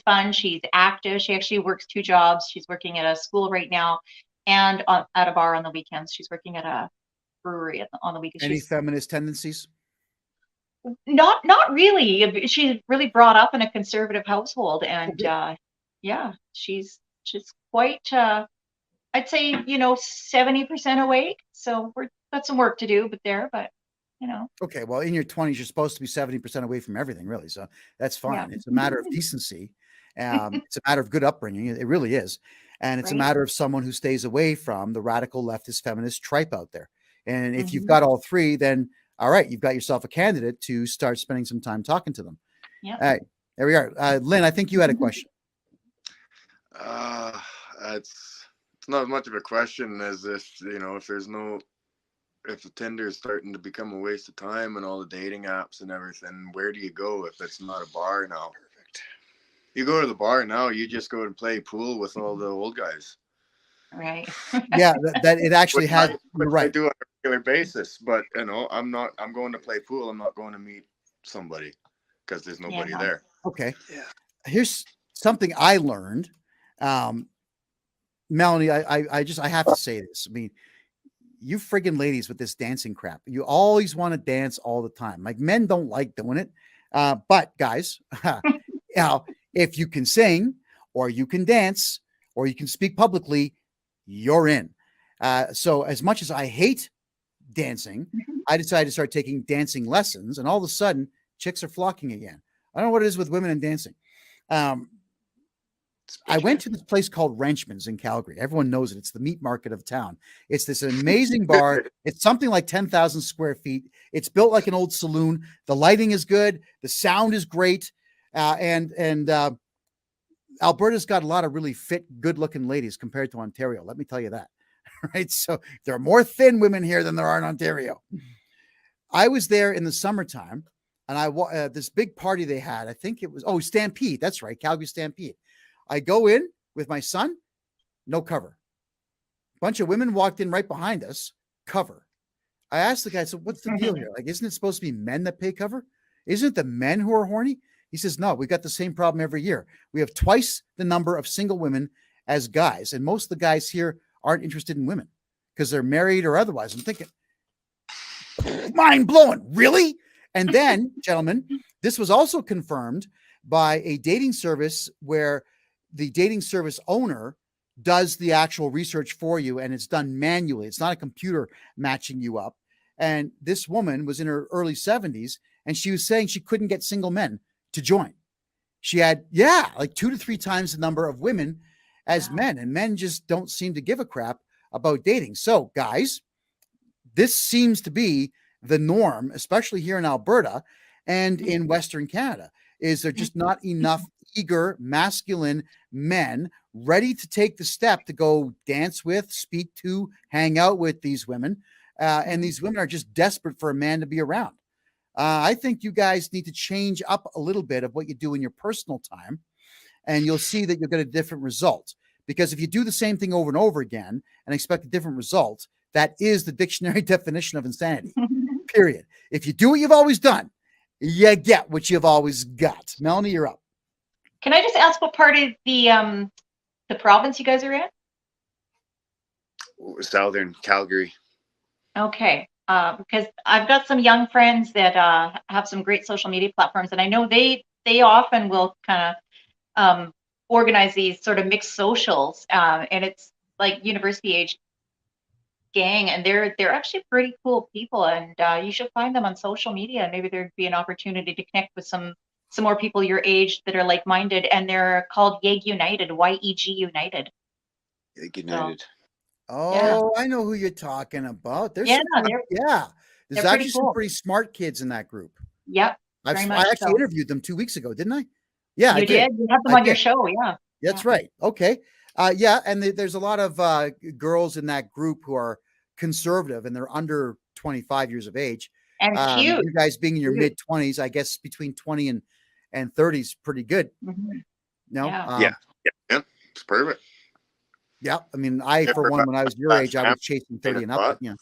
fun. She's active. She actually works 2 jobs. She's working at a school right now, and at a bar on the weekends. She's working at a brewery on the weekends. Any feminist tendencies? Not really. She's really brought up in a conservative household, and she's quite. I'd say 70% awake. So we've got some work to do, but. Okay, well, in your 20s, you're supposed to be 70% away from everything, really. So that's fine. Yeah. It's a matter of decency. It's a matter of good upbringing. It really is. And it's a matter of someone who stays away from the radical leftist feminist tripe out there. And if you've got all 3, then all right, you've got yourself a candidate to start spending some time talking to them. Yeah. All right, there we are. Lynn, I think you had a question. It's not as much of a question as if if the Tinder is starting to become a waste of time and all the dating apps and everything, where do you go if it's not a bar now? Perfect. You go to the bar now, you just go to play pool with all the old guys. Right. Yeah, that it actually has. You're right. I do on a regular basis, but I'm going to play pool. I'm not going to meet somebody because there's nobody there. Okay. Yeah. Here's something I learned. Melanie, I have to say this. I mean, you friggin' ladies with this dancing crap. You always want to dance all the time. Like, men don't like doing it. But guys, if you can sing, or you can dance, or you can speak publicly, you're in. So as much as I hate dancing, I decided to start taking dancing lessons, and all of a sudden chicks are flocking again. I don't know what it is with women and dancing. I went to this place called Ranchman's in Calgary. Everyone knows it. It's the meat market of town. It's this amazing bar. It's something like 10,000 square feet. It's built like an old saloon. The lighting is good. The sound is great. And Alberta's got a lot of really fit, good-looking ladies compared to Ontario. Let me tell you that. Right? So there are more thin women here than there are in Ontario. I was there in the summertime. and this big party they had. I think it was Stampede. That's right, Calgary Stampede. I go in with my son, no cover. Bunch of women walked in right behind us, cover. I asked the guy, so what's the deal here? Like, isn't it supposed to be men that pay cover? Isn't it the men who are horny? He says, no, we got the same problem every year. We have twice the number of single women as guys. And most of the guys here aren't interested in women because they're married or otherwise. I'm thinking, mind blowing, really? And then, gentlemen, this was also confirmed by a dating service where the dating service owner does the actual research for you, and it's done manually. It's not a computer matching you up. And this woman was in her early 70s, and she was saying she couldn't get single men to join. She had, like 2 to 3 times the number of women as men, and men just don't seem to give a crap about dating. So, guys, this seems to be the norm, especially here in Alberta and in Western Canada, is there just not enough eager, masculine men ready to take the step to go dance with, speak to, hang out with these women. And these women are just desperate for a man to be around. I think you guys need to change up a little bit of what you do in your personal time, and you'll see that you'll get a different result. Because if you do the same thing over and over again and expect a different result, that is the dictionary definition of insanity, period. If you do what you've always done, you get what you've always got. Melanie, you're up. Can I just ask what part of the province you guys are in? Southern Calgary. Okay. Because I've got some young friends that have some great social media platforms, and I know they often will kind of organize these sort of mixed socials, and it's like university age gang, and they're actually pretty cool people, and you should find them on social media, and maybe there'd be an opportunity to connect with some more people your age that are like-minded, and they're called YEG United, YEG United. YEG United. So, oh, yeah. I know who you're talking about. There's there's actually some pretty smart kids in that group. Yep. I actually interviewed them 2 weeks ago, didn't I? Yeah, you did. You had them on your show. Yeah. That's right. Okay. And there's a lot of girls in that group who are conservative, and they're under 25 years of age. And cute. You guys being in your mid 20s, I guess between 20 and 30 is pretty good. Mm-hmm. No? Yeah, it's perfect. Yeah. I mean, for one, when I was your age, I was chasing 30 and up. Yeah.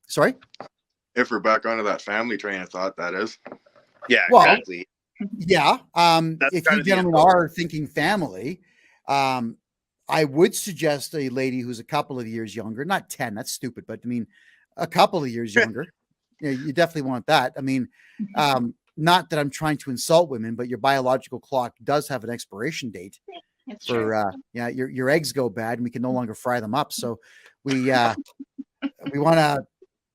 Sorry? If we're back onto that family train of thought, that is. Yeah, exactly. Yeah. If you gentlemen are thinking family, I would suggest a lady who's a couple of years younger, not 10, that's stupid, but I mean, a couple of years younger. You definitely want that. I mean, not that I'm trying to insult women, but your biological clock does have an expiration date. It's for your eggs go bad and we can no longer fry them up. So we want to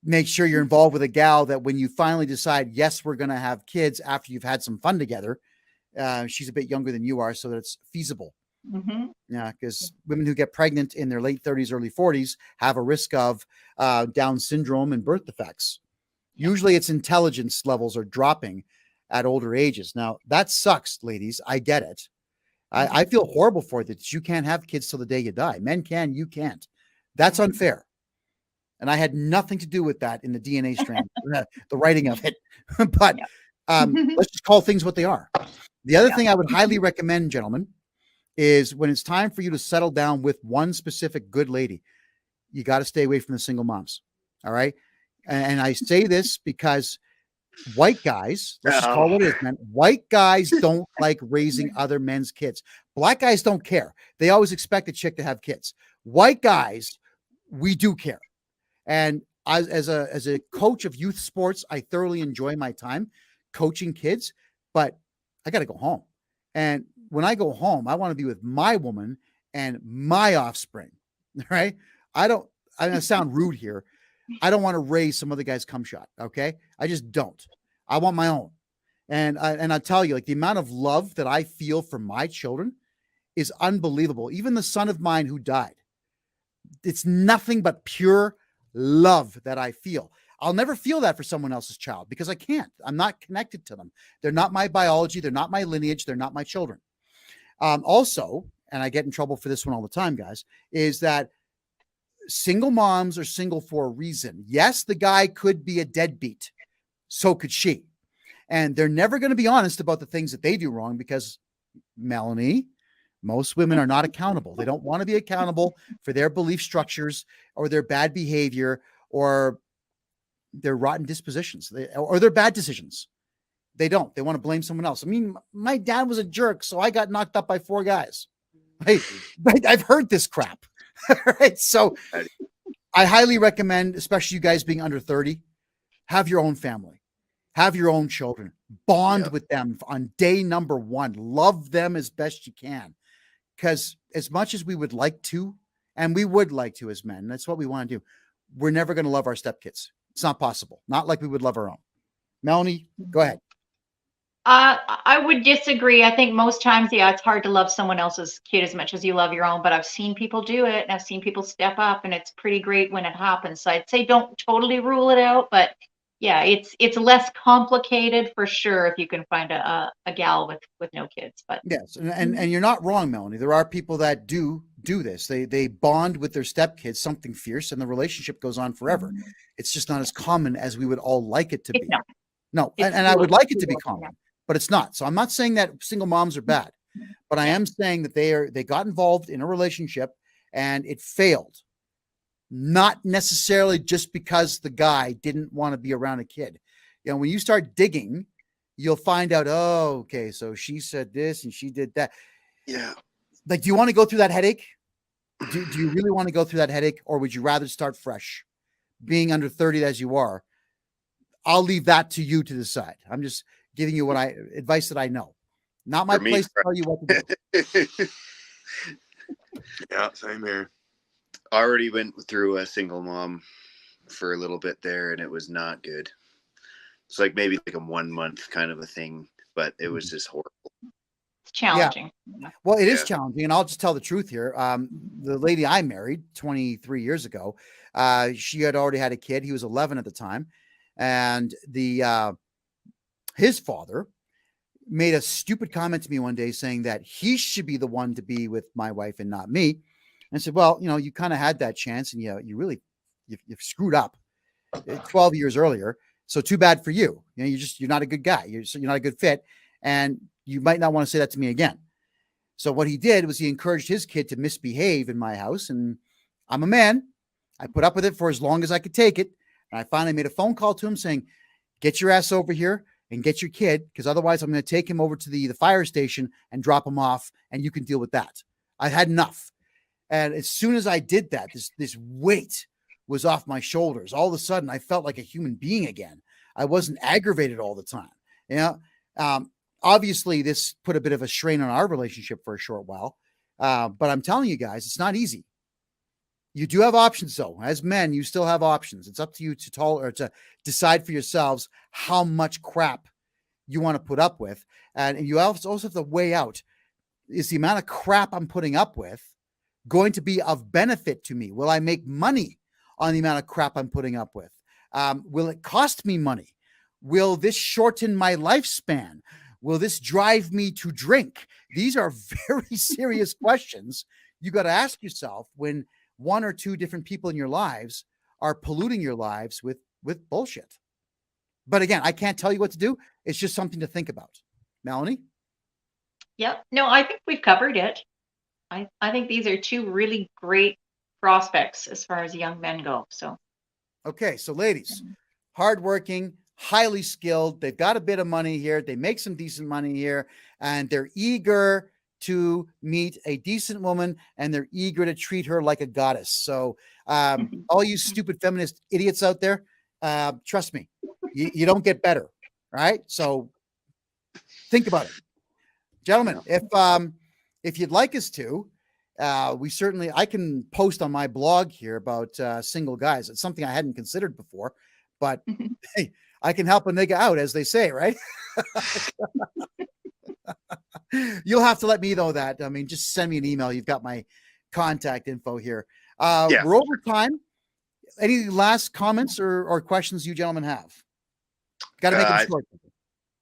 make sure you're involved with a gal that when you finally decide, yes, we're going to have kids after you've had some fun together, she's a bit younger than you are, so that it's feasible. Mm-hmm. Yeah, because women who get pregnant in their late 30s, early 40s have a risk of Down syndrome and birth defects. Usually its intelligence levels are dropping at older ages. Now, that sucks, ladies. I get it. I feel horrible for you that you can't have kids till the day you die. Men can, you can't. That's unfair. And I had nothing to do with that in the DNA strand, the writing of it. But let's just call things what they are. The other thing I would highly recommend, gentlemen, is when it's time for you to settle down with one specific good lady, you got to stay away from the single moms. All right. And I say this because white guys, let's just call it what it is, man. White guys don't like raising other men's kids. Black guys don't care. They always expect a chick to have kids. White guys, we do care. And as a coach of youth sports, I thoroughly enjoy my time coaching kids, but I got to go home. And when I go home, I want to be with my woman and my offspring. Right? I'm going to sound rude here. I don't want to raise some other guy's cum shot. Okay. I just don't. I want my own. And I'll tell you, like, the amount of love that I feel for my children is unbelievable. Even the son of mine who died, it's nothing but pure love that I feel. I'll never feel that for someone else's child because I can't. I'm not connected to them. They're not my biology. They're not my lineage. They're not my children. Also, and I get in trouble for this one all the time, guys, is that single moms are single for a reason. Yes, the guy could be a deadbeat. So could she. And they're never going to be honest about the things that they do wrong because, Melanie, most women are not accountable. They don't want to be accountable for their belief structures or their bad behavior or their rotten dispositions or their bad decisions. They don't. They want to blame someone else. I mean, my dad was a jerk, so I got knocked up by 4 guys. Hey, I've heard this crap. Right? So I highly recommend, especially you guys being under 30, have your own family, have your own children, bond with them on day number 1, love them as best you can. Because as much as we would like to, and we would like to as men, that's what we want to do, we're never going to love our stepkids. It's not possible. Not like we would love our own. Melanie, go ahead. I would disagree. I think most times, it's hard to love someone else's kid as much as you love your own, but I've seen people do it and I've seen people step up and it's pretty great when it happens. So I'd say don't totally rule it out, but yeah, it's less complicated for sure if you can find a gal with no kids. But yes, and you're not wrong, Melanie. There are people that do this. They bond with their stepkids, something fierce, and the relationship goes on forever. It's just not as common as we would all like it to be. No, and I would like it to be common, but it's not. So I'm not saying that single moms are bad, but I am saying that they got involved in a relationship and it failed. Not necessarily just because the guy didn't want to be around a kid. You know, when you start digging, you'll find out, oh, okay, so she said this and she did that. Yeah. Like, do you want to go through that headache? Do you really want to go through that headache, or would you rather start fresh? Being under 30 as you are, I'll leave that to you to decide. I'm just giving you advice that I know. Not my place to tell you what to do. Yeah, same here. I already went through a single mom for a little bit there, and it was not good. It's like maybe like a 1 month kind of a thing, but it was just horrible. it's challenging. Yeah. Well, it is challenging, and I'll just tell the truth here. The lady I married 23 years ago, she had already had a kid. He was 11 at the time, and his father made a stupid comment to me one day saying that he should be the one to be with my wife and not me. And I said, well, you know, you kind of had that chance and you really, you've screwed up 12 years earlier. So too bad for you. You know, you're not a good guy. You're not a good fit. And you might not want to say that to me again. So what he did was he encouraged his kid to misbehave in my house. And I'm a man. I put up with it for as long as I could take it. And I finally made a phone call to him saying, get your ass over here and get your kid, because otherwise I'm going to take him over to the fire station and drop him off, and you can deal with that. I had enough. And as soon as I did that, this weight was off my shoulders. All of a sudden, I felt like a human being again. I wasn't aggravated all the time. You know, obviously, this put a bit of a strain on our relationship for a short while. But I'm telling you guys, it's not easy. You do have options, though. As men, you still have options. It's up to you to decide for yourselves how much crap you want to put up with. And you also have to weigh out, is the amount of crap I'm putting up with going to be of benefit to me? Will I make money on the amount of crap I'm putting up with? Will it cost me money? Will this shorten my lifespan? Will this drive me to drink? These are very serious questions you got to ask yourself when one or two different people in your lives are polluting your lives with bullshit. But again, I can't tell you what to do. It's just something to think about. Melanie? Yep. No, I think we've covered it. I think these are two really great prospects as far as young men go. So, okay. So ladies, hardworking, highly skilled. They've got a bit of money here. They make some decent money here, and they're eager to meet a decent woman, and they're eager to treat her like a goddess. So all you stupid feminist idiots out there, trust me, you don't get better. Right? So think about it. Gentlemen, if you'd like us to, I can post on my blog here about single guys. It's something I hadn't considered before, but hey, I can help a nigga out, as they say, right? You'll have to let me know that. I mean, just send me an email. You've got my contact info here. We're over time. Any last comments or questions you gentlemen have? Got to make it short.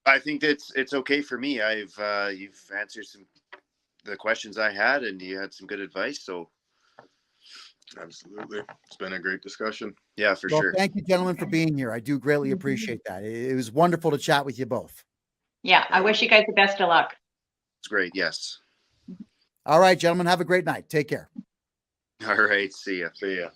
I think it's okay for me. You've answered the questions I had, and you had some good advice. So Absolutely. It's been a great discussion. Yeah, for Well, sure. thank you, gentlemen, for being here. I do greatly appreciate that. It was wonderful to chat with you both. Yeah, I wish you guys the best of luck. It's great. Yes. All right, gentlemen, have a great night. Take care. All right. See ya. See ya.